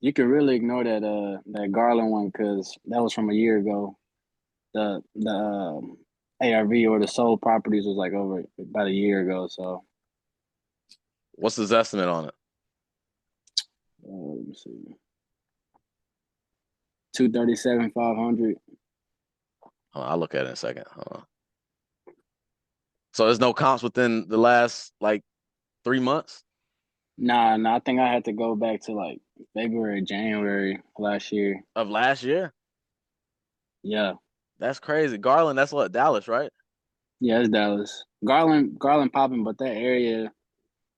You can really ignore that Garland one because that was from a year ago. The ARV or the sold properties was like over about a year ago. So What's his estimate on it? let me see. 237,500. I'll look at it in a second. So there's no comps within the last like 3 months? Nah, I think I had to go back to like February, January last year. Of last year? Yeah. That's crazy. Garland, that's what, Dallas, right? Yeah, it's Dallas. Garland popping, but that area,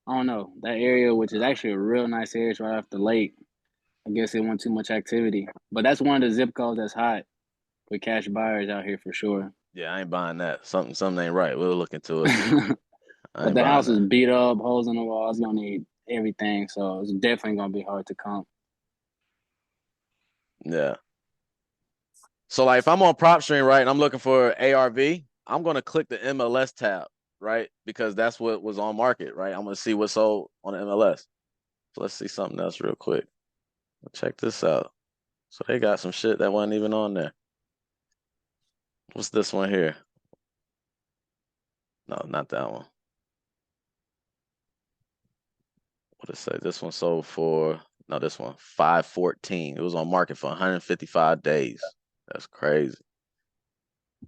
I don't know. That area, which is actually a real nice area, it's right off the lake. I guess it wasn't too much activity. But that's one of the zip codes that's hot with cash buyers out here for sure. Yeah, I ain't buying that. Something ain't right. We'll look into it. But the house is beat up, holes in the wall. It's gonna need everything, so it's definitely gonna be hard to comp. Yeah. So like if I'm on Propstream, right, and I'm looking for ARV, I'm gonna click the MLS tab, right? Because that's what was on market, right? I'm gonna see what's sold on the MLS. So let's see something else real quick. Check this out. So they got some shit that wasn't even on there. What's this one here? No, not that one. What did it say? This one sold for, no, this one, 514. It was on market for 155 days. That's crazy.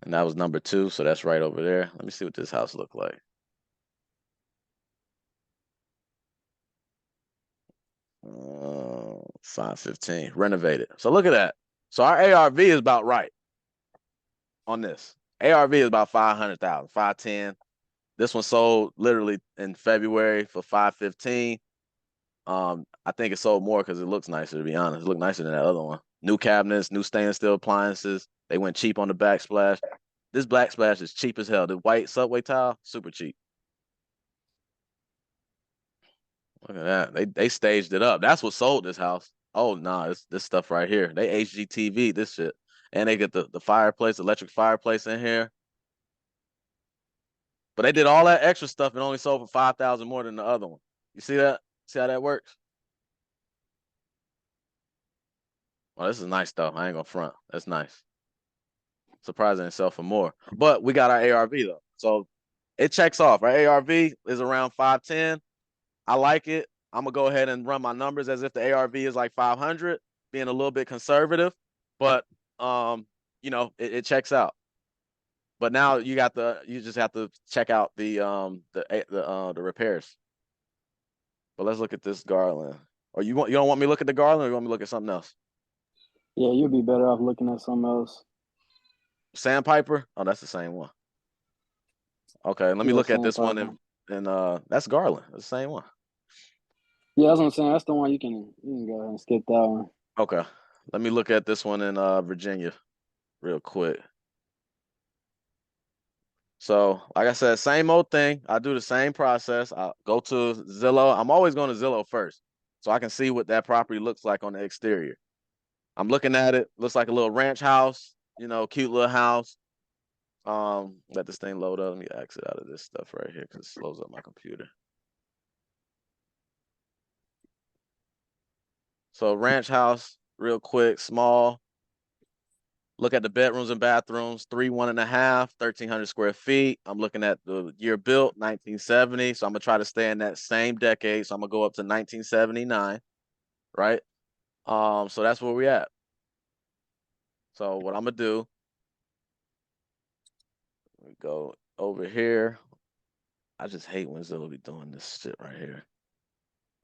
And that was number 2, so that's right over there. Let me see what this house looked like. Uh, 515, renovated. So look at that. So our ARV is about right on this. ARV is about 500,000, 510. This one sold literally in February for 515. I think it sold more because it looks nicer, to be honest. It looked nicer than that other one. New cabinets, new stainless steel appliances. They went cheap on the backsplash. This backsplash is cheap as hell. The white subway tile, super cheap. Look at that. They staged it up. That's what sold this house. Oh nah, this stuff right here. They HGTV this shit. And they get the fireplace, electric fireplace in here. But they did all that extra stuff and only sold for 5,000 more than the other one. You see that? See how that works? Well, this is nice though. I ain't gonna front. That's nice. Surprising itself for more. But we got our ARV though. So it checks off. Our ARV is around 510. I like it. I'm gonna go ahead and run my numbers as if the ARV is like 500, being a little bit conservative. but you know, it checks out. But now you just have to check out the repairs. But let's look at this Garland. Or you don't want me to look at the Garland, or you want me to look at something else? Yeah, you'd be better off looking at something else. Sandpiper? Oh, that's the same one. Okay, let me Yeah, look at this one Sandpiper. and that's Garland. It's the same one. Yeah, that's what I'm saying. That's the one you can go ahead and skip that one. Okay. Let me look at this one in Virginia real quick. So, like I said, same old thing. I do the same process. I go to Zillow. I'm always going to Zillow first, so I can see what that property looks like on the exterior. I'm looking at it. Looks like a little ranch house, you know, cute little house. Let this thing load up. Let me exit out of this stuff right here because it slows up my computer. So ranch house, real quick, small. Look at the bedrooms and bathrooms, 3, 1.5, 1,300 square feet. I'm looking at the year built, 1970. So I'm gonna try to stay in that same decade. So I'm gonna go up to 1979, right? So that's where we at. So what I'm gonna do, we go over here. I just hate when Zillow be doing this shit right here.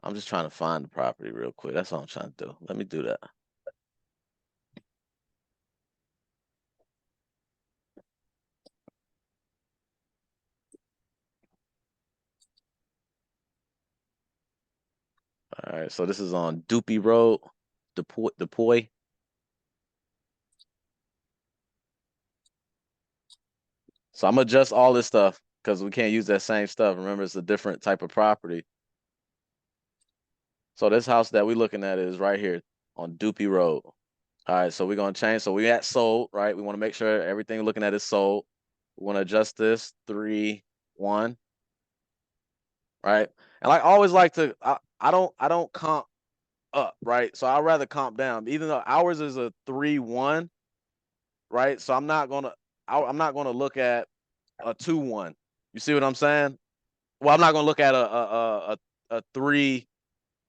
I'm just trying to find the property real quick. That's all I'm trying to do. Let me do that. All right, so this is on Doopy Road, Depoy. So I'm gonna adjust all this stuff because we can't use that same stuff. Remember, it's a different type of property. So this house that we're looking at is right here on Doopy Road. All right, so we're gonna change. So we at sold, right? We want to make sure everything we're looking at is sold. We want to adjust this 3, 1, right? And I always like to, I don't comp up, right? So I'd rather comp down, even though ours is a 3, 1, right? So I'm not gonna look at a 2, 1. You see what I'm saying? Well, I'm not gonna look at a 3,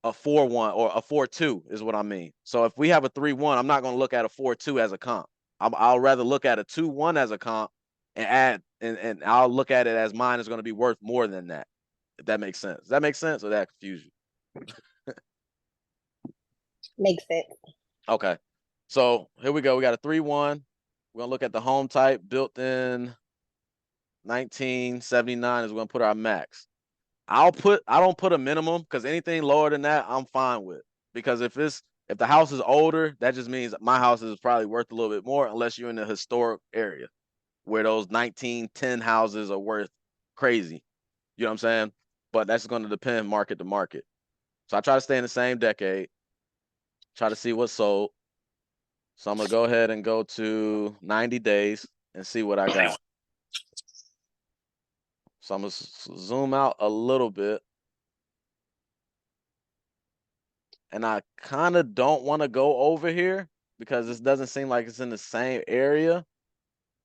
a 4, 1, or a 4, 2 is what I mean. So if we have a 3, 1, I'm not gonna look at a 4, 2 as a comp. I'll rather look at a 2, 1 as a comp and add and I'll look at it as mine is gonna be worth more than that. If that makes sense. Does that make sense or that confuse you? Makes sense. Okay. So here we go. We got a 3, 1. We're gonna look at the home type built in 1979 is we're gonna put our max. I don't put a minimum because anything lower than that, I'm fine with. Because if the house is older, that just means my house is probably worth a little bit more unless you're in a historic area where those 1910 houses are worth crazy. You know what I'm saying? But that's going to depend market to market. So I try to stay in the same decade, try to see what's sold. So I'm gonna go ahead and go to 90 days and see what I got. So I'm gonna zoom out a little bit. And I kind of don't want to go over here because this doesn't seem like it's in the same area,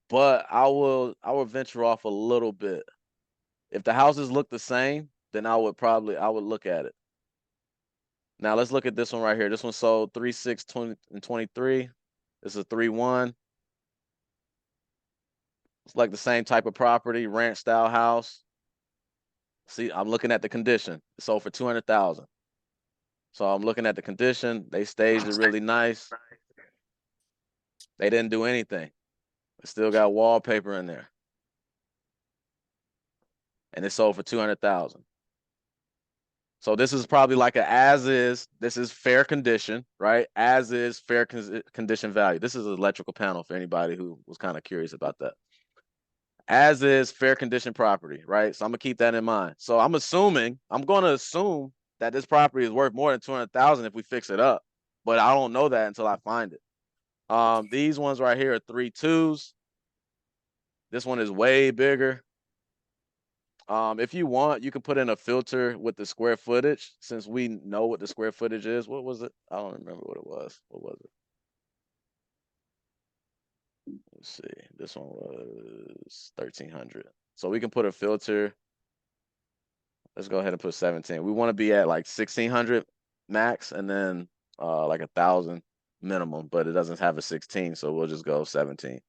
but I will venture off a little bit. If the houses look the same, then I would look at it. Now let's look at this one right here. This one sold 3/6/2023. This is a 3/1. It's like the same type of property, ranch style house. See, I'm looking at the condition. It sold for 200,000. So I'm looking at the condition. They staged it really nice. They didn't do anything. It still got wallpaper in there. And it sold for 200,000. So this is probably like a as is. This is fair condition, right? As is fair condition value. This is an electrical panel for anybody who was kind of curious about that. As is fair condition property, right? So I'm gonna keep that in mind. So I'm gonna assume that this property is worth more than 200,000 if we fix it up, but I don't know that until I find it. These ones right here are 3 2s. This one is way bigger. If you want, you can put in a filter with the square footage since we know what the square footage is. What was it? I don't remember what it was. What was it? Let's see. This one was 1,300. So we can put a filter. Let's go ahead and put 17. We want to be at like 1,600 max and then like 1,000 minimum, but it doesn't have a 16, so we'll just go 17.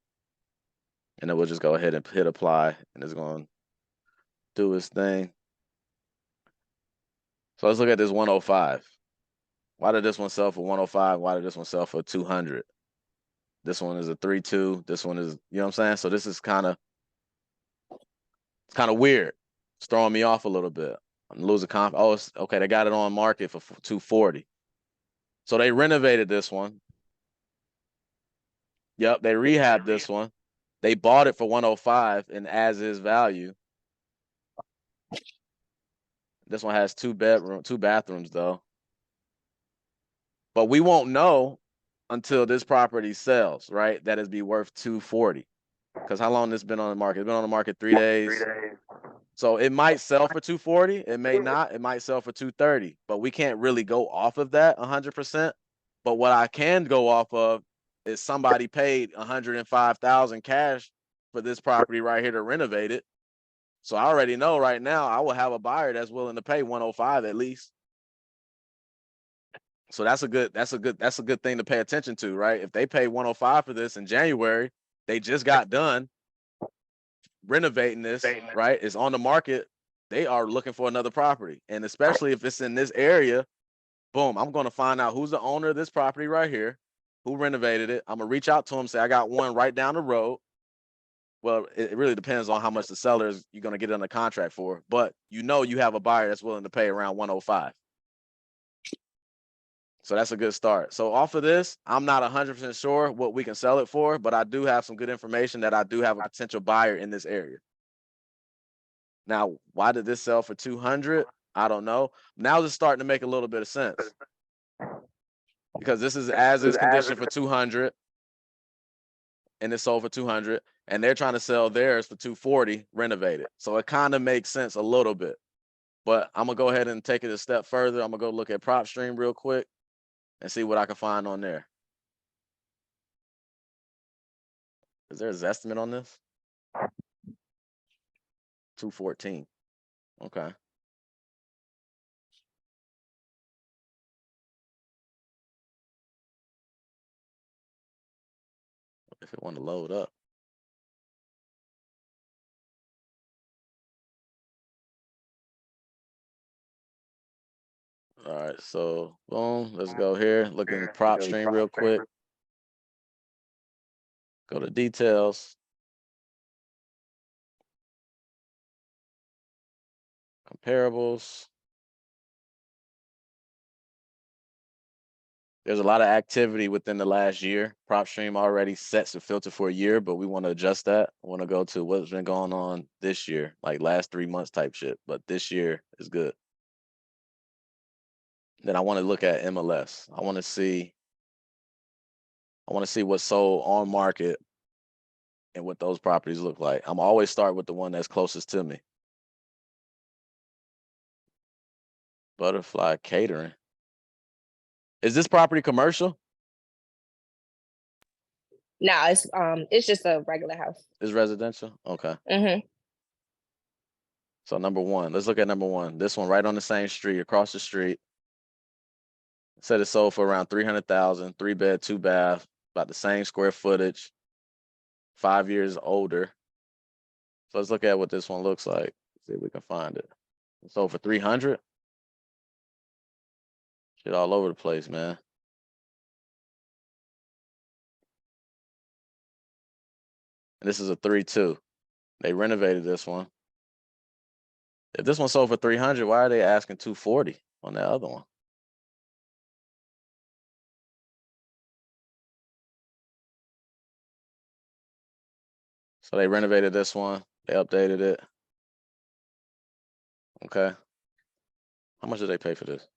And then we'll just go ahead and hit apply, and it's going to do its thing. So let's look at this 105. Why did this one sell for 105? Why did this one sell for 200? This one is a 3-2. This one is, you know what I'm saying? So this is kind of weird. It's throwing me off a little bit. I'm losing confidence. Oh, it's, okay, they got it on market for 240. So they renovated this one. Yep, they rehabbed this one. They bought it for 105 in as-is value. This one has 2 bathrooms though. But we won't know until this property sells, right? That it'd be worth 240. Because how long this been on the market? It's been on the market 3 days. So it might sell for 240. It may not. It might sell for 230. But we can't really go off of that 100%. But what I can go off of is somebody paid 105,000 cash for this property right here to renovate it. So I already know right now I will have a buyer that's willing to pay 105 at least. So that's a good thing to pay attention to, right? If they pay 105 for this in January, they just got done renovating this, right? It's on the market. They are looking for another property. And especially if it's in this area, boom, I'm going to find out who's the owner of this property right here, who renovated it. I'm going to reach out to them, say, I got one right down the road. Well, it really depends on how much the seller is you're going to get under contract for. But you know you have a buyer that's willing to pay around 105. So that's a good start. So off of this, I'm not 100% sure what we can sell it for, but I do have some good information that I do have a potential buyer in this area. Now, why did this sell for 200? I don't know. Now it's starting to make a little bit of sense. Because this is as is condition for 200 and it sold for 200 and they're trying to sell theirs for 240 renovated. So it kind of makes sense a little bit. But I'm going to go ahead and take it a step further. I'm going to go look at Propstream real quick and see what I can find on there. Is there a estimate on this? 214. Okay. If it want to load up. All right, so boom, let's go here. Look in Propstream real quick. Go to details. Comparables. There's a lot of activity within the last year. Propstream already sets the filter for a year, but we want to adjust that. I want to go to what's been going on this year, like last 3 months type shit. But this year is good. Then I want to look at MLS. I want to see what's sold on market and what those properties look like. I'm always start with the one that's closest to me. Butterfly Catering. Is this property commercial? No, it's just a regular house. It's residential? Okay. Mm-hmm. So number one, let's look at number one. This one right on the same street, across the street. Said it sold for around 300,000, 3-bed, 2-bath, about the same square footage, 5 years older. So let's look at what this one looks like. See if we can find it. It sold for 300. Shit all over the place, man. And this is a 3-2. They renovated this one. If this one sold for 300, why are they asking 240 on that other one? So they renovated this one. They updated it. Okay. How much did they pay for this?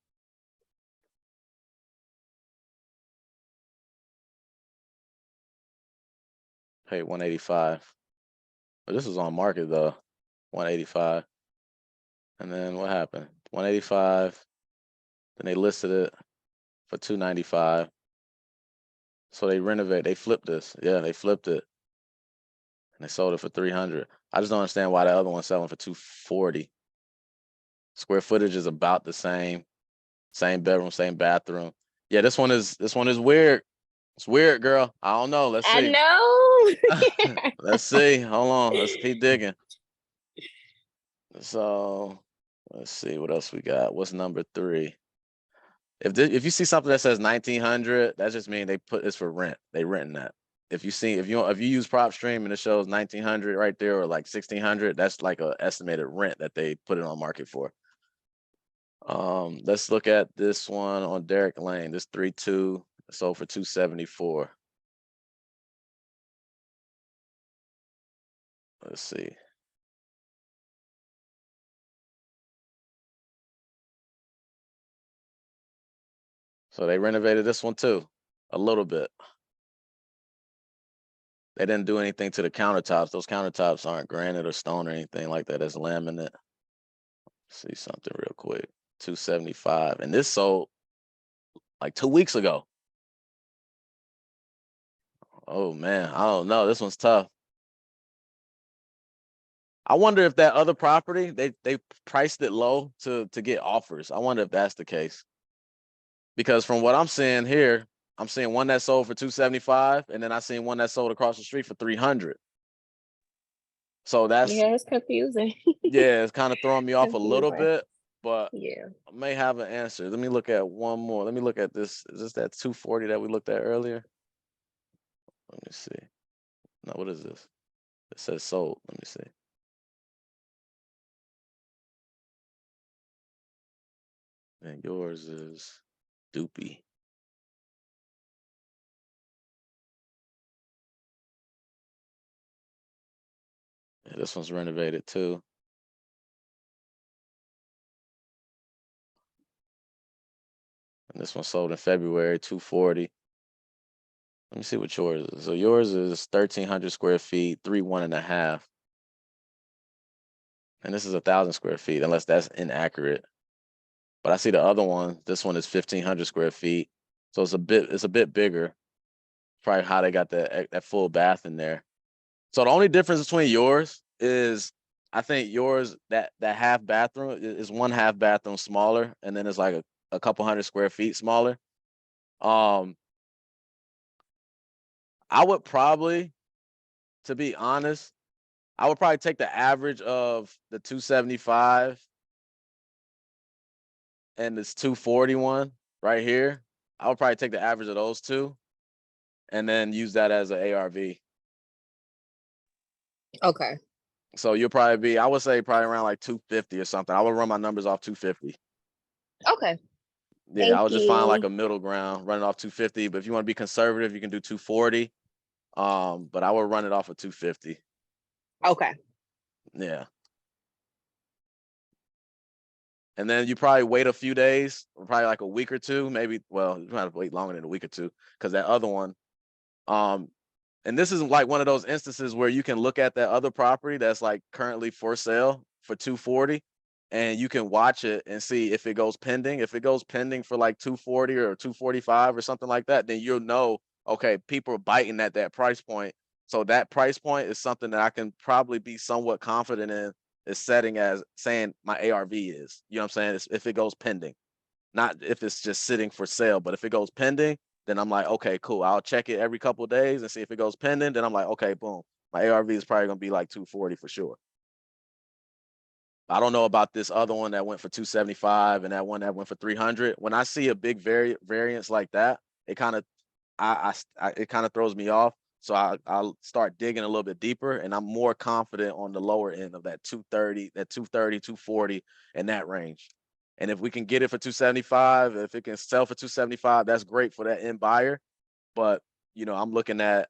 Paid 185. But this is on market though. 185. And then what happened? 185. Then they listed it for 295. So they flipped this. Yeah, they flipped it. And they sold it for 300. I just don't understand why the other one's selling for 240. Square footage is about the same. Same bedroom, same bathroom. Yeah, this one is weird. It's weird, girl. I don't know. Let's I see. know. Let's see. Hold on. Let's keep digging. So let's see what else we got. What's number 3? If you see something that says 1900, that just means they put it's for rent. They renting that. If you use Propstream and it shows 1900 right there or like 1600, that's like a estimated rent that they put it on market for. Let's look at this one on Derrick Lane. This 3-2 sold for 274. Let's see. So they renovated this one too, a little bit. They didn't do anything to the countertops. Those countertops aren't granite or stone or anything like that. It's laminate. See something real quick. 275. And this sold like 2 weeks ago. Oh man, I don't know. This one's tough. I wonder if that other property, they priced it low to get offers. I wonder if that's the case. Because from what I'm seeing here, I'm seeing one that sold for 275, and then I seen one that sold across the street for 300. So that's Yeah, it's confusing. yeah, it's kind of throwing me off a little Confusing. bit, but Yeah. I may have an answer. Let me look at one more. Let me look at this. Is this that 240 that we looked at earlier? Let me see. No, what is this? It says sold. Let me see. And yours is Doopy. Yeah, this one's renovated too. And this one sold in February, 240. Let me see what yours is. So yours is 1,300 square feet, 3.5. And this is 1,000 square feet, unless that's inaccurate. But I see the other one. This one is 1,500 square feet, so it's a bit bigger. Probably how they got that full bath in there. So the only difference between yours is, I think yours that half bathroom is one half bathroom smaller, and then it's like a couple hundred square feet smaller. I would probably, to be honest, I would probably take the average of the 275 and this 241 right here. I would probably take the average of those two and then use that as an ARV. Okay. So you'll probably be, I would say probably around like 250 or something. I would run my numbers off 250. Okay. Yeah, Thank I would just find like you. a middle ground, run it off 250. But if you want to be conservative, you can do 240. But I would run it off of 250. Okay. Yeah. And then you probably wait a few days, probably like a week or two, maybe. Well, you might have to wait longer than a week or two, because that other one, and this isn't like one of those instances where you can look at that other property that's like currently for sale for 240, and you can watch it and see if it goes pending. If it goes pending for like 240 or 245 or something like that, then you'll know, okay, people are biting at that price point. So that price point is something that I can probably be somewhat confident in is setting as saying my ARV is. You know what I'm saying? It's if it goes pending, not if it's just sitting for sale, but if it goes pending, then I'm like, okay, cool. I'll check it every couple of days and see if it goes pending. Then I'm like, okay, boom. My ARV is probably gonna be like 240 for sure. I don't know about this other one that went for 275 and that one that went for 300. When I see a big variance like that, it kind of it kind of throws me off. So I'll start digging a little bit deeper, and I'm more confident on the lower end of that 230, 240 in that range. And if we can get it for 275, if it can sell for 275, that's great for that end buyer. But I'm looking at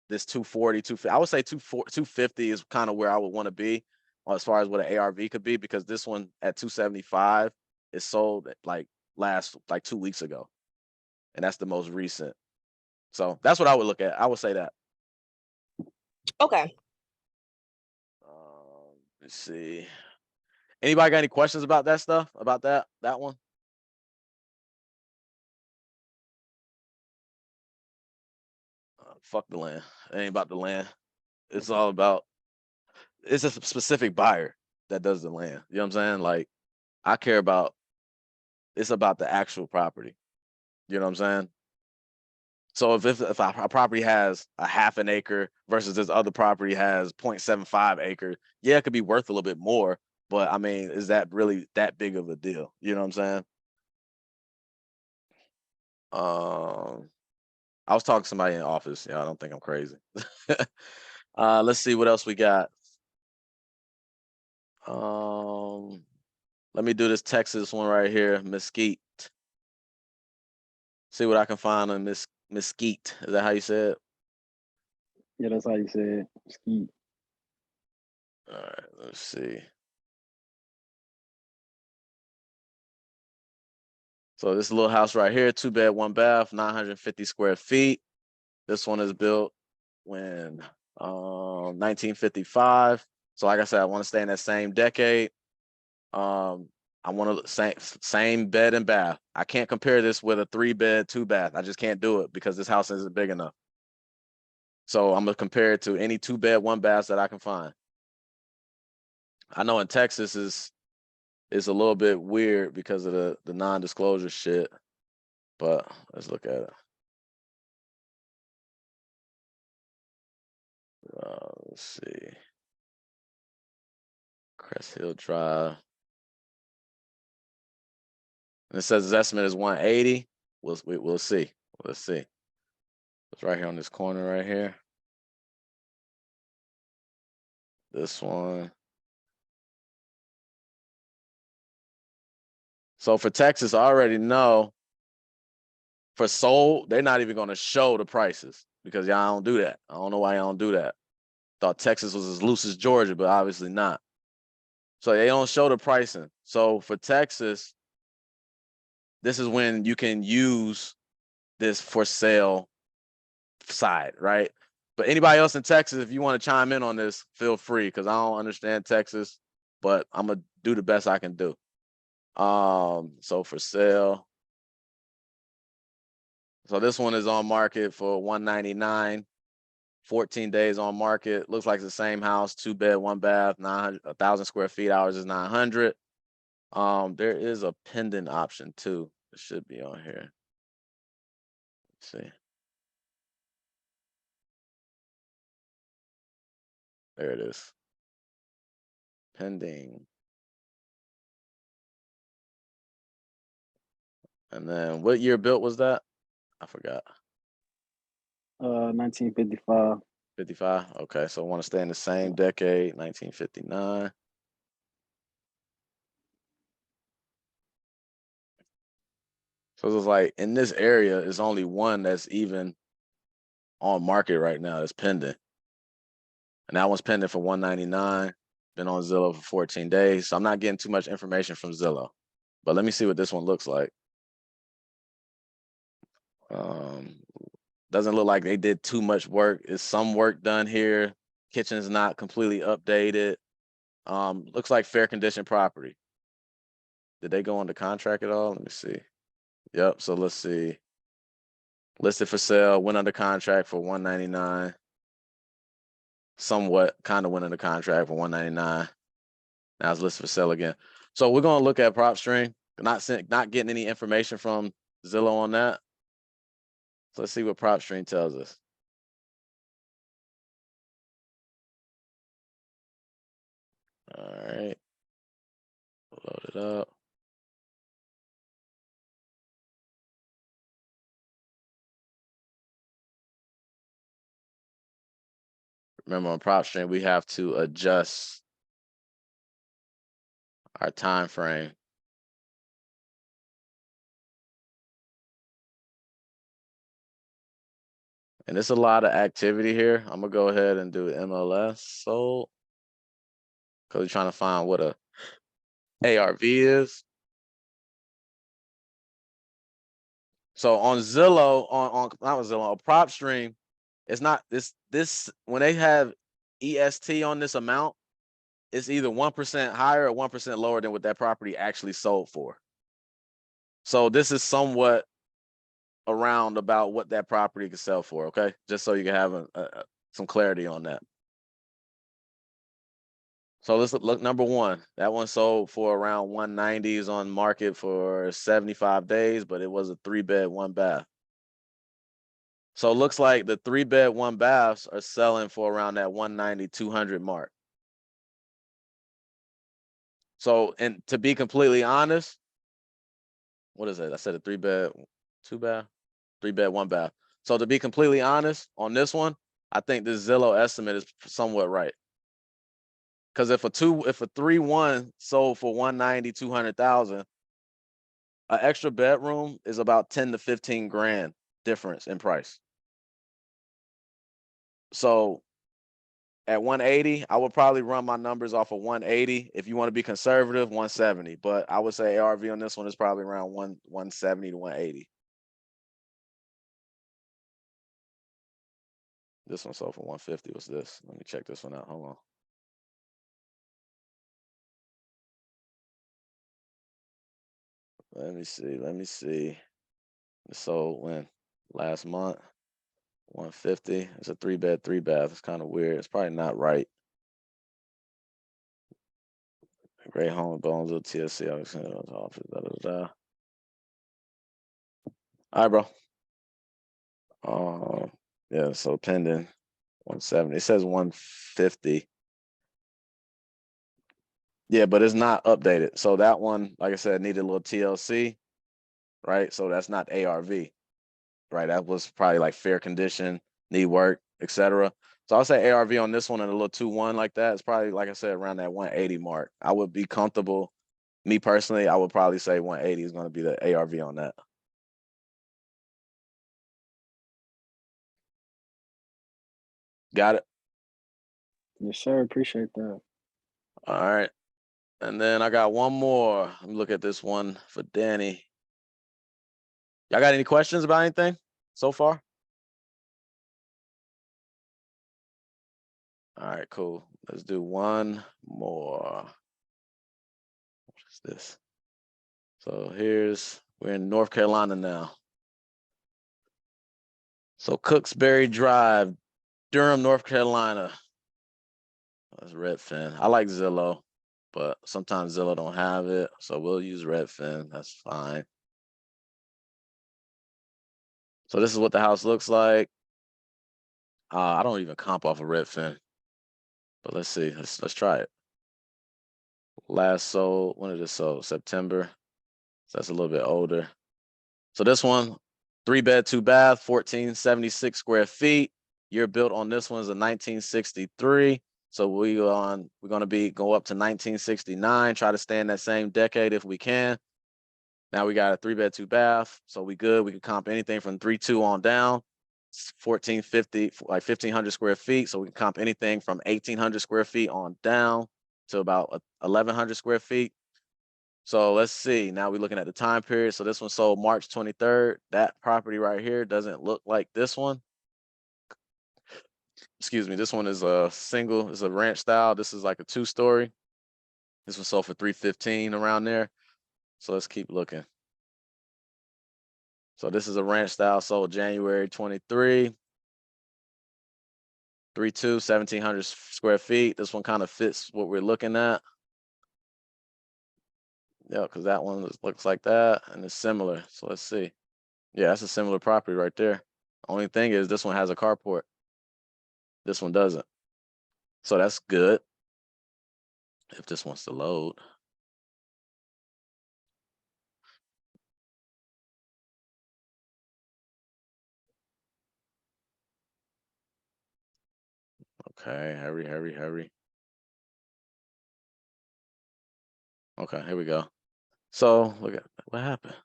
this 240, 250. I would say 250 is kind of where I would want to be as far as what an ARV could be, because this one at 275 is sold like last 2 weeks ago, and that's the most recent. So that's what I would look at. I would say that. Okay. Let's see. Anybody got any questions about that stuff? About that one? Fuck the land. It ain't about the land. It's all about. It's a specific buyer that does the land. You know what I'm saying? Like, I care about. It's about the actual property. You know what I'm saying? So if a property has a half an acre versus this other property has 0.75 acre, yeah, it could be worth a little bit more. But I mean, is that really that big of a deal? You know what I'm saying? I was talking to somebody in the office. Yeah, I don't think I'm crazy. Let's see what else we got. Let me do this Texas one right here, Mesquite. See what I can find on Mesquite. Is that how you say it? Yeah, that's how you say it. Skeet. All right, let's see. So this little house right here, 2 bed, 1 bath, 950 square feet. This one is built when 1955. So like I said, I want to stay in that same decade. I want to same bed and bath. I can't compare this with a 3 bed, 2 bath. I just can't do it because this house isn't big enough. So I'm gonna compare it to any 2 bed, 1 bath that I can find. I know in Texas is a little bit weird because of the non-disclosure shit, but let's look at it. Let's see. Crest Hill Drive. And it says his estimate is 180. We'll see. Let's see. It's right here on this corner right here. This one. So for Texas, I already know for sold, they're not even going to show the prices because y'all don't do that. I don't know why y'all don't do that. Thought Texas was as loose as Georgia, but obviously not. So they don't show the pricing. So for Texas, this is when you can use this for sale side, right? But anybody else in Texas, if you want to chime in on this, feel free because I don't understand Texas, but I'm gonna do the best I can do. So for sale. So this one is on market for 199, 14 days on market. Looks like it's the same house, 2 bed, 1 bath, 1,000 square feet. Ours is 900. There is a pending option too. It should be on here. Let's see. There it is. Pending. And then what year built was that? I forgot. 1955. 55. Okay, so I want to stay in the same decade, 1959. So it's like in this area, it's only one that's even on market right now that's pending. And that one's pending for 199. Been on Zillow for 14 days. So I'm not getting too much information from Zillow. But let me see what this one looks like. Doesn't look like they did too much work. Is some work done here? Kitchen's not completely updated. Looks like fair condition property. Did they go under contract at all? Let me see. Yep. So let's see. Listed for sale, went under contract for 199. Somewhat kind of went under contract for 199. Now it's listed for sale again. So we're gonna look at Propstream. Not getting any information from Zillow on that. So let's see what Propstream tells us. All right. Load it up. Remember on Propstream, we have to adjust our time frame. And there's a lot of activity here. I'm gonna go ahead and do MLS sold because we're trying to find what a ARV is. So on Zillow, on not Zillow, on Propstream, it's not this when they have EST on this amount, it's either 1% higher or 1% lower than what that property actually sold for. So this is somewhat around about what that property could sell for, okay? Just so you can have some clarity on that. So let's look number one. That one sold for around 190s on market for 75 days, but it was a 3 bed, 1 bath. So it looks like the 3-bed, 1-baths are selling for around that 190, 200 mark. So, and to be completely honest, what is it? I said a 3-bed, 2-bath, 3-bed, 1-bath. So to be completely honest on this one, I think the Zillow estimate is somewhat right. Because if a 3-1 sold for 190, 200,000, an extra bedroom is about 10 to 15 grand difference in price. So at 180, I would probably run my numbers off of 180. If you want to be conservative, 170. But I would say ARV on this one is probably around 170 to 180. This one sold for 150. What's this? Let me check this one out. Hold on. Let me see. Let me see. It sold when? Last month. 150. It's a 3-bed, 3-bath. It's kind of weird. It's probably not right. Great home with bones of TSC. All right, bro. Yeah, so pending 170. It says 150. Yeah, but it's not updated. So that one, like I said, needed a little TLC, right? So that's not ARV, right? That was probably like fair condition, need work, etc. So I'll say ARV on this one and a little 2-1 like that. It's probably, like I said, around that 180 mark. I would be comfortable. Me personally, I would probably say 180 is going to be the ARV on that. Got it? Yes, sir. Appreciate that. All right. And then I got one more. Let me look at this one for Danny. Y'all got any questions about anything so far? All right, cool. Let's do one more. What is this? So we're in North Carolina now. So Cooksbury Drive, Durham, North Carolina. That's Redfin. I like Zillow, but sometimes Zillow don't have it. So we'll use Redfin. That's fine. So this is what the house looks like. I don't even comp off of Redfin, but let's see. Let's try it. Last sold, when did it sold? September. So that's a little bit older. So this one, 3-bed, 2-bath, 1476 square feet. Year built on this one is a 1963. So we're going to go up to 1969, try to stay in that same decade if we can. Now we got a 3-bed, 2-bath. So we good. We can comp anything from 3.2 on down. 1450, like 1500 square feet. So we can comp anything from 1800 square feet on down to about 1100 square feet. So let's see. Now we're looking at the time period. So this one sold March 23rd. That property right here doesn't look like this one. Excuse me. This one is a single. It's a ranch style. This is like a 2-story. This one sold for 315 around there. So let's keep looking. So this is a ranch style, sold January 23. 3.2, 1700 square feet. This one kind of fits what we're looking at. Yeah, because that one looks like that and it's similar. So let's see. Yeah, that's a similar property right there. Only thing is this one has a carport. This one doesn't. So that's good. If this wants to load. Okay, hurry. Okay, here we go. So look at what happened.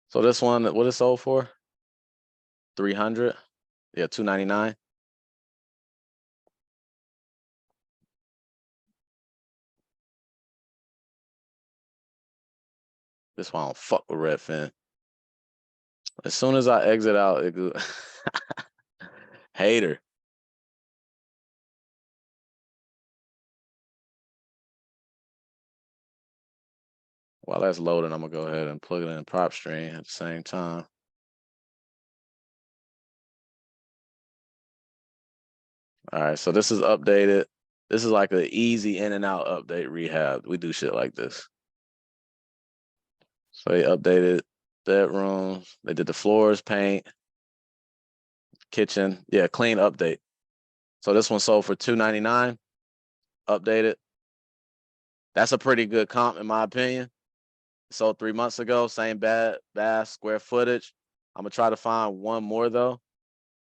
So this one, what is sold for? 300. Yeah, 299. This one I don't fuck with Redfin. As soon as I exit out, it go hater. While that's loading, I'm gonna go ahead and plug it in Propstream at the same time. All right, so this is updated. This is like an easy in and out update rehab. We do shit like this. So they updated bedrooms. They did the floors, paint. kitchen. Yeah, clean update. So this one sold for $299, updated. That's a pretty good comp in my opinion. Sold 3 months ago, same bad square footage. I'm gonna try to find one more though,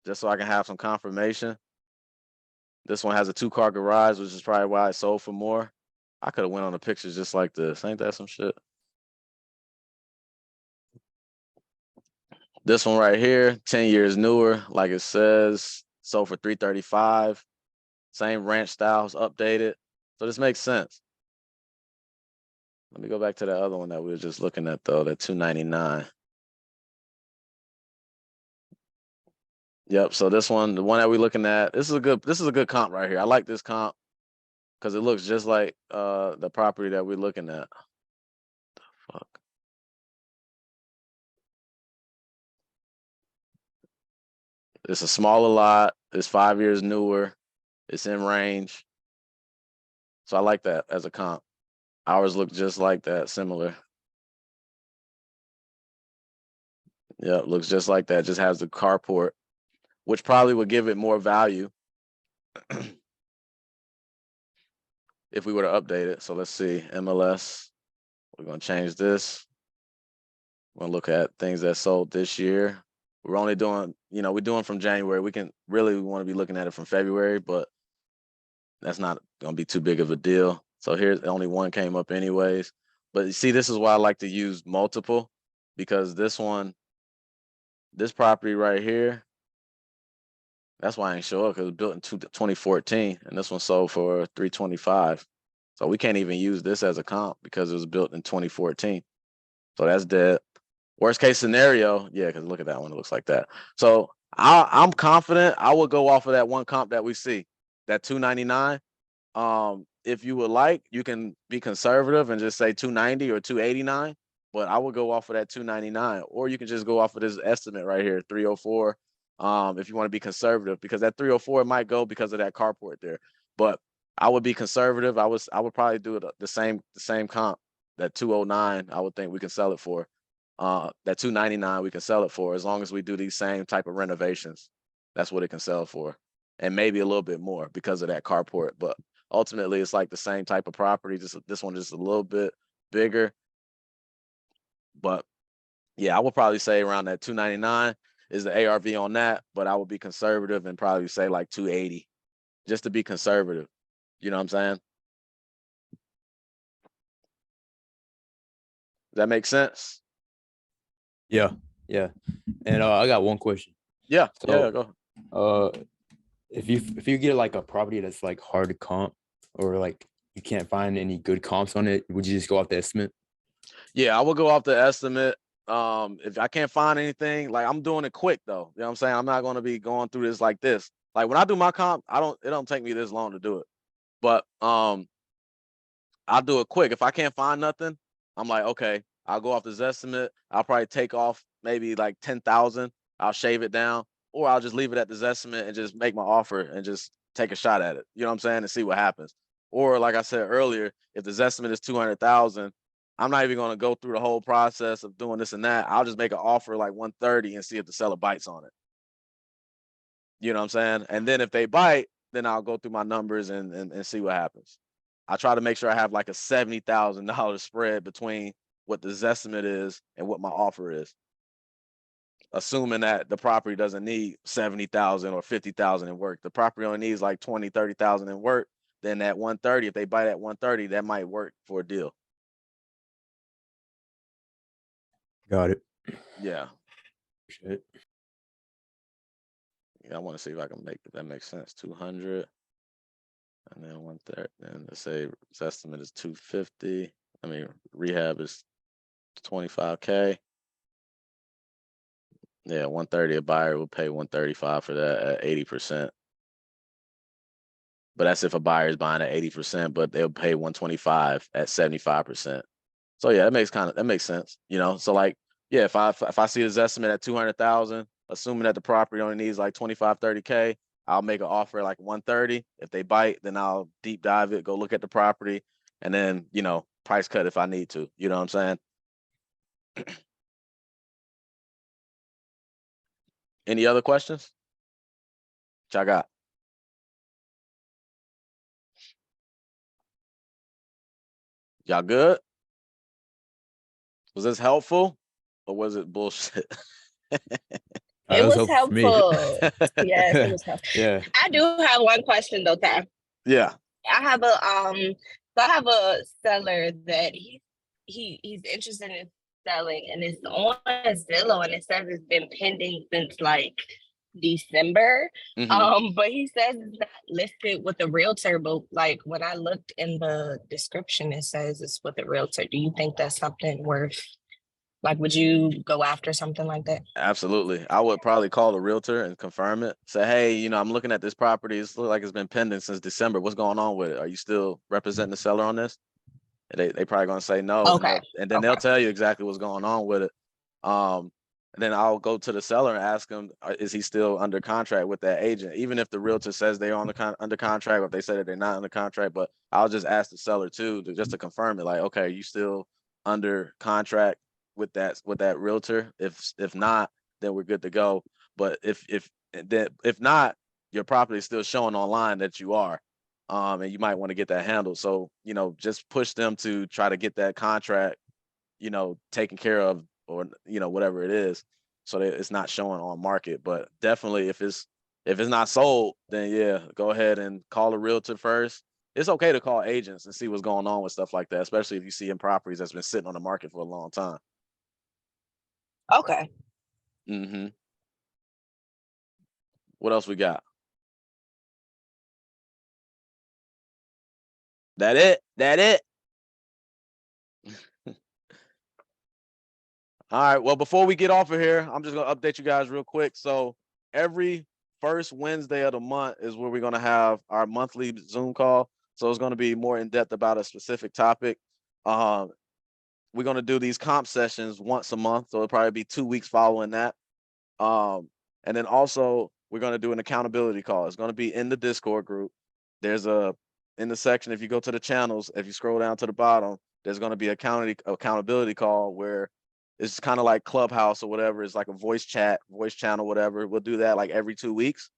just so I can have some confirmation. This one has a 2-car garage, which is probably why it sold for more. I could have went on the pictures just like this. Ain't that some shit? This one right here, 10 years newer, like it says, sold for $335. Same ranch styles, updated. So this makes sense. Let me go back to the other one that we were just looking at though, that $299. Yep. So this one, the one that we're looking at, this is a good comp right here. I like this comp because it looks just like the property that we're looking at. Fuck. It's a smaller lot. It's 5 years newer. It's in range. So I like that as a comp. Ours look just like that, similar. Yeah, it looks just like that. Just has the carport, which probably would give it more value if we were to update it. So let's see, MLS. We're gonna change this. We're gonna look at things that sold this year. We're only doing, we're doing from January. We want to be looking at it from February, but that's not gonna be too big of a deal. So here's only one came up anyways. But you see, this is why I like to use multiple, because this property right here, that's why I ain't show up, because it was built in 2014, and this one sold for $325. So we can't even use this as a comp because it was built in 2014. So that's dead. Worst case scenario, yeah, because look at that one, it looks like that. So I'm confident I will go off of that one comp that we see, that $299. If you would like, you can be conservative and just say 290 or 289, but I would go off of that 299, or you can just go off of this estimate right here, 304. If you want to be conservative, because that 304 might go because of that carport there, but I would be conservative. I would probably do it the same comp, that 209. I would think we can sell it for. That 299 we can sell it for, as long as we do these same type of renovations. That's what it can sell for, and maybe a little bit more because of that carport, but ultimately it's like the same type of property, just this one just a little bit bigger. But yeah, I would probably say around that 299 is the ARV on that, but I would be conservative and probably say like 280, just to be conservative. You know what I'm saying? Does that make sense? Yeah, yeah. And I got one question. Yeah, So, yeah, go. If you get like a property that's like hard to comp, or like you can't find any good comps on it, would you just go off the estimate? Yeah, I will go off the estimate. If I can't find anything, like I'm doing it quick though. You know what I'm saying? I'm not gonna be going through this like this. Like when I do my comp, it don't take me this long to do it. But I'll do it quick. If I can't find nothing, I'm like, okay, I'll go off this estimate. I'll probably take off maybe like 10,000. I'll shave it down, or I'll just leave it at this estimate and just make my offer and just take a shot at it. You know what I'm saying? And see what happens. Or like I said earlier, if this estimate is 200,000, I'm not even going to go through the whole process of doing this and that. I'll just make an offer like 130 and see if the seller bites on it. You know what I'm saying? And then if they bite, then I'll go through my numbers and see what happens. I try to make sure I have like a $70,000 spread between what the estimate is and what my offer is, assuming that the property doesn't need 70,000 or 50,000 in work. The property only needs like 20, 30,000 in work. Then that 130, if they bite at 130, that might work for a deal. Got it. Yeah. Shit. I want to see if I can make if that makes sense. 200 and then 130. And let's say its estimate is 250. I mean, rehab is 25K. Yeah, 130. A buyer will pay 135 for that at 80%. But that's if a buyer is buying at 80%, but they'll pay 125 at 75%. So yeah, that makes sense. So like, yeah, if I see this estimate at 200,000, assuming that the property only needs like 25, 30K, I'll make an offer like 130. If they bite, then I'll deep dive it, go look at the property, and then, price cut if I need to. You know what I'm saying? Any other questions? y'all got? Y'all good? Was this helpful or was it bullshit? That It was was helpful for me. helpful. Yes, it was helpful. Yeah. I do have one question though, Tam. Yeah. I have a seller that he's interested in selling, and it's on Zillow, and it says it's been pending since like December. But he says it's not listed with the realtor, but like when I looked in the description, it says it's with the realtor. Do you think that's something worth, like, would you go after something like that? Absolutely. I would probably call the realtor and confirm it. Say, hey, you know, I'm looking at this property. It's look like it's been pending since December. What's going on with it? Are you still representing the seller on this? And they probably gonna say no, Okay. and then they'll tell you exactly what's going on with it. And then I'll go to the seller and ask him, is he still under contract with that agent? Even if the realtor says they're on the under contract, or if they say that they're not under contract, but I'll just ask the seller too, just to confirm it. Like, okay, are you still under contract with that realtor? If not, then we're good to go. But if not, your property is still showing online that you are. And you might want to get that handled. So, you know, just push them to try to get that contract, you know, taken care of, or, you know, whatever it is, so that it's not showing on market. But definitely if it's not sold, then yeah, go ahead and call a realtor first. It's okay to call agents and see what's going on with stuff like that, especially if you see in properties that's been sitting on the market for a long time. Okay. What else we got? That it. All right. Well, before we get off of here, I'm just gonna update you guys real quick. So every first Wednesday of the month is where we're gonna have our monthly Zoom call. So it's gonna be more in depth about a specific topic. We're gonna do these comp sessions once a month, so it'll probably be 2 weeks following that. And then also we're gonna do an accountability call. It's gonna be in the Discord group. There's in the section, if you go to the channels, if you scroll down to the bottom, there's gonna be accountability call where it's kind of like Clubhouse or whatever. It's like a voice channel, whatever. We'll do that like every 2 weeks.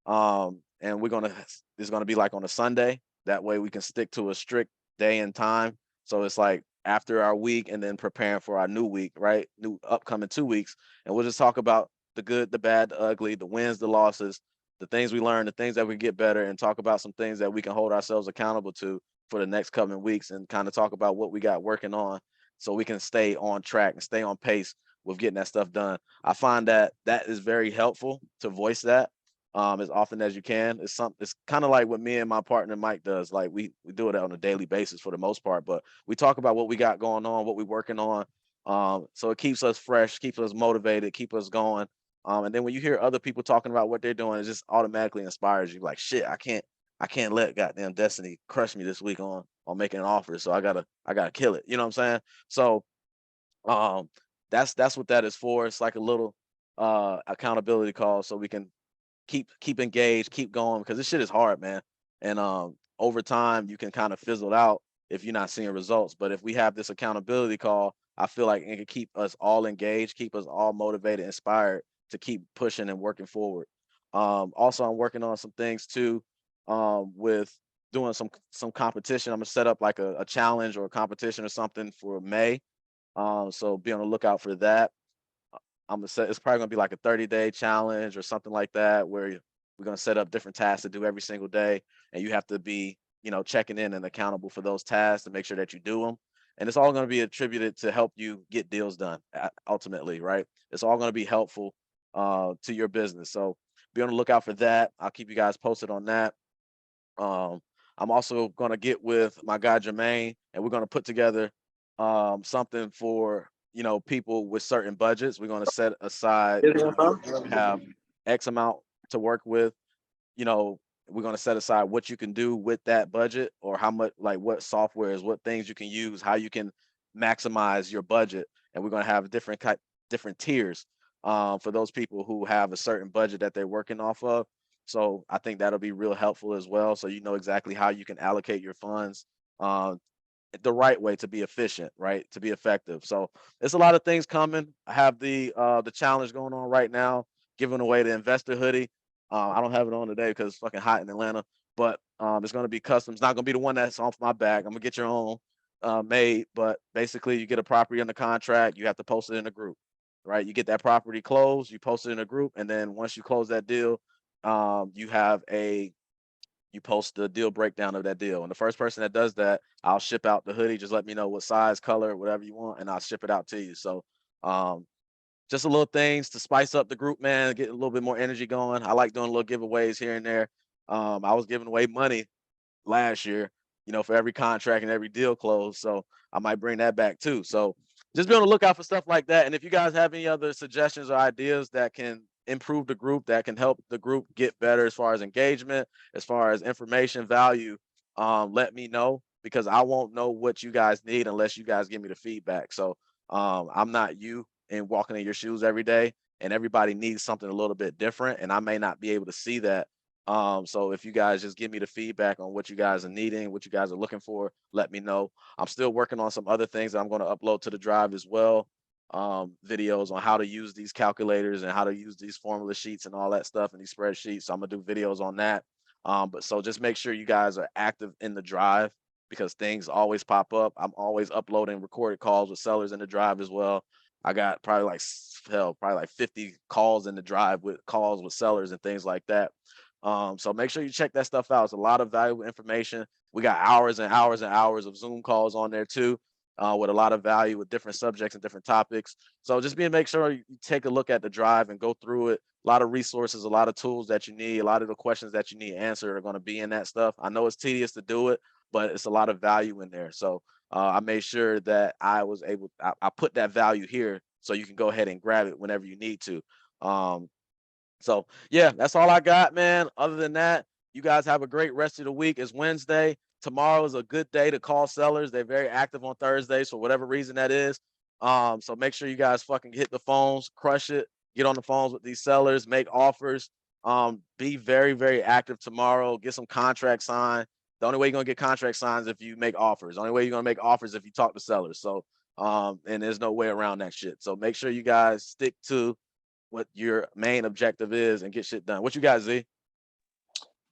And it's gonna be like on a Sunday. That way we can stick to a strict day and time. So it's like after our week and then preparing for our new week, right? New upcoming 2 weeks. And we'll just talk about the good, the bad, the ugly, the wins, the losses, the things we learned, the things that we get better, and talk about some things that we can hold ourselves accountable to for the next coming weeks, and kind of talk about what we got working on so we can stay on track and stay on pace with getting that stuff done. I find that is very helpful to voice that as often as you can. It's kind of like what me and my partner Mike does. Like we do it on a daily basis for the most part, but we talk about what we got going on, what we're working on. So it keeps us fresh, keeps us motivated, keep us going. And then when you hear other people talking about what they're doing, it just automatically inspires you. Like, shit, I can't let goddamn Destiny crush me this week on making an offer. So I gotta kill it. You know what I'm saying? So that's what that is for. It's like a little accountability call, so we can keep engaged, keep going, because this shit is hard, man. And over time you can kind of fizzle out if you're not seeing results. But if we have this accountability call, I feel like it can keep us all engaged, keep us all motivated, inspired to keep pushing and working forward. Also, I'm working on some things too, with doing some competition. I'm gonna set up like a challenge or a competition or something for May. So be on the lookout for that. It's probably gonna be like a 30-day challenge or something like that, where we're gonna set up different tasks to do every single day, and you have to be, you know, checking in and accountable for those tasks to make sure that you do them. And it's all gonna be attributed to help you get deals done ultimately, right? It's all gonna be helpful to your business. So be on the lookout for that. I'll keep you guys posted on that. I'm also gonna get with my guy Jermaine, and we're gonna put together something for, you know, people with certain budgets. We're gonna set aside, have X amount to work with. You know, we're gonna set aside what you can do with that budget, or how much, like what softwares, what things you can use, how you can maximize your budget. And we're gonna have different tiers for those people who have a certain budget that they're working off of. So I think that'll be real helpful as well. So you know exactly how you can allocate your funds the right way to be efficient, right? To be effective. So there's a lot of things coming. I have the challenge going on right now, giving away the investor hoodie. I don't have it on today because it's fucking hot in Atlanta, but it's gonna be custom. It's not gonna be the one that's off my bag. I'm gonna get your own made, but basically you get a property under contract, you have to post it in a group, right? You get that property closed, you post it in a group, and then once you close that deal, you post the deal breakdown of that deal. And the first person that does that, I'll ship out the hoodie. Just let me know what size, color, whatever you want, and I'll ship it out to you. So just a little things to spice up the group, man, get a little bit more energy going. I like doing little giveaways here and there. I was giving away money last year, for every contract and every deal closed. So I might bring that back too. So just be on the lookout for stuff like that. And if you guys have any other suggestions or ideas that can improve the group, that can help the group get better as far as engagement, as far as information value, let me know, because I won't know what you guys need unless you guys give me the feedback. So I'm not you and walking in your shoes every day, and everybody needs something a little bit different, and I may not be able to see that. So if you guys just give me the feedback on what you guys are needing, what you guys are looking for, let me know. I'm still working on some other things that I'm going to upload to the drive as well. Videos on how to use these calculators and how to use these formula sheets and all that stuff and these spreadsheets. So I'm gonna do videos on that. But so just make sure you guys are active in the drive, because things always pop up. I'm always uploading recorded calls with sellers in the drive as well. I got probably like 50 calls in the drive with calls with sellers and things like that. So make sure you check that stuff out. It's a lot of valuable information. We got hours and hours and hours of Zoom calls on there too, with a lot of value with different subjects and different topics. So just make sure you take a look at the drive and go through it. A lot of resources, a lot of tools that you need, a lot of the questions that you need answered are going to be in that stuff. I know it's tedious to do it, but it's a lot of value in there. So I made sure that I put that value here so you can go ahead and grab it whenever you need to. So yeah, that's all I got, man. Other than that, you guys have a great rest of the week. It's Wednesday. Tomorrow is a good day to call sellers. They're very active on Thursdays for whatever reason that is. So make sure you guys fucking hit the phones, crush it, get on the phones with these sellers, make offers. Be very, very active tomorrow. Get some contracts signed. The only way you're gonna get contract signs if you make offers. The only way you're gonna make offers if you talk to sellers. So and there's no way around that shit. So make sure you guys stick to what your main objective is and get shit done. What you got, Z?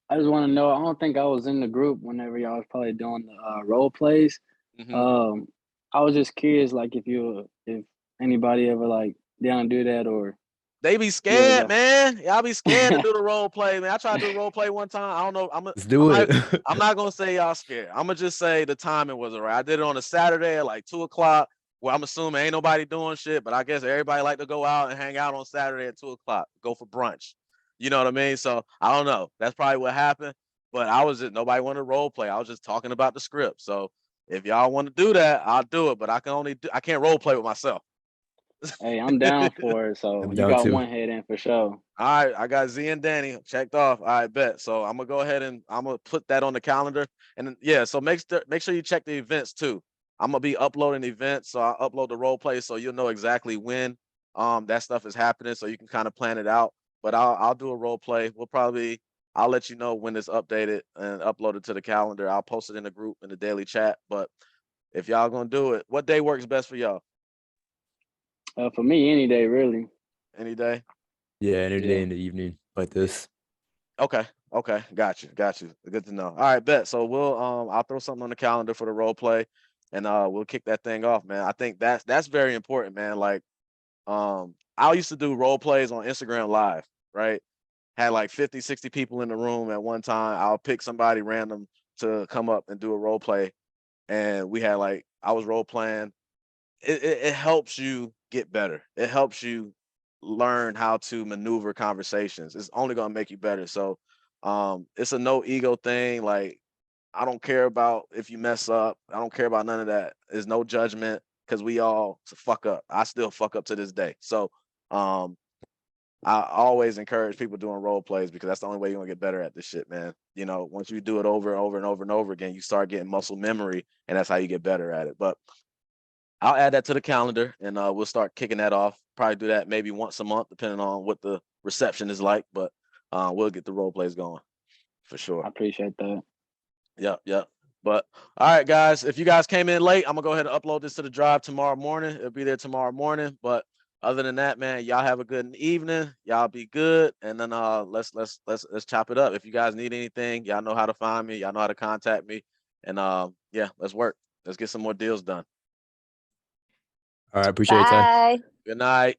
I just want to know. I don't think I was in the group whenever y'all was probably doing the role plays. Mm-hmm. I was just curious, like if anybody ever like down do that, or They be scared, man. Y'all be scared to do the role play, man. I tried to do the role play one time. I don't know. Let's do it. I'm not gonna say y'all scared. I'm gonna just say the timing wasn't right. I did it on a Saturday at like 2:00. Well, I'm assuming ain't nobody doing shit, but I guess everybody like to go out and hang out on Saturday at 2:00, go for brunch. You know what I mean? So I don't know. That's probably what happened. But nobody wanted to role play. I was just talking about the script. So if y'all want to do that, I'll do it. But I can't role play with myself. hey, I'm down for it. So I'm you down got too. one head in for sure. All right, I got Z and Danny checked off. All right, bet. So I'm gonna go ahead and I'm gonna put that on the calendar. And then, yeah, so make sure you check the events too. I'm gonna be uploading events, so I'll upload the role play so you'll know exactly when that stuff is happening, so you can kind of plan it out. But I'll do a role play. I'll let you know when it's updated and uploaded to the calendar. I'll post it in the group in the daily chat. But if y'all gonna do it, what day works best for y'all? For me, any day really. Any day? Yeah, any day Yeah. in the evening like this. Okay. Got you. Good to know. All right, bet. So I'll throw something on the calendar for the role play, and we'll kick that thing off, man. I think that's very important, man. Like, I used to do role plays on Instagram Live, right? Had like 50, 60 people in the room at one time. I'll pick somebody random to come up and do a role play, and I was role playing. It helps you get better. It helps you learn how to maneuver conversations. It's only gonna make you better. So it's a no ego thing. Like, I don't care about if you mess up. I don't care about none of that. There's no judgment, because we all fuck up. I still fuck up to this day. So I always encourage people doing role plays, because that's the only way you're gonna get better at this shit, man. Once you do it over and over and over and over again, you start getting muscle memory, and that's how you get better at it. But I'll add that to the calendar, and we'll start kicking that off. Probably do that maybe once a month, depending on what the reception is like. But we'll get the role plays going for sure. I appreciate that. Yep. But all right, guys, if you guys came in late, I'm gonna go ahead and upload this to the drive tomorrow morning. It'll be there tomorrow morning. But Other than that, man, y'all have a good evening. Y'all be good, and then let's chop it up. If you guys need anything, y'all know how to find me. Y'all know how to contact me, and yeah, let's work. Let's get some more deals done. All right, appreciate your time. Bye. Good night.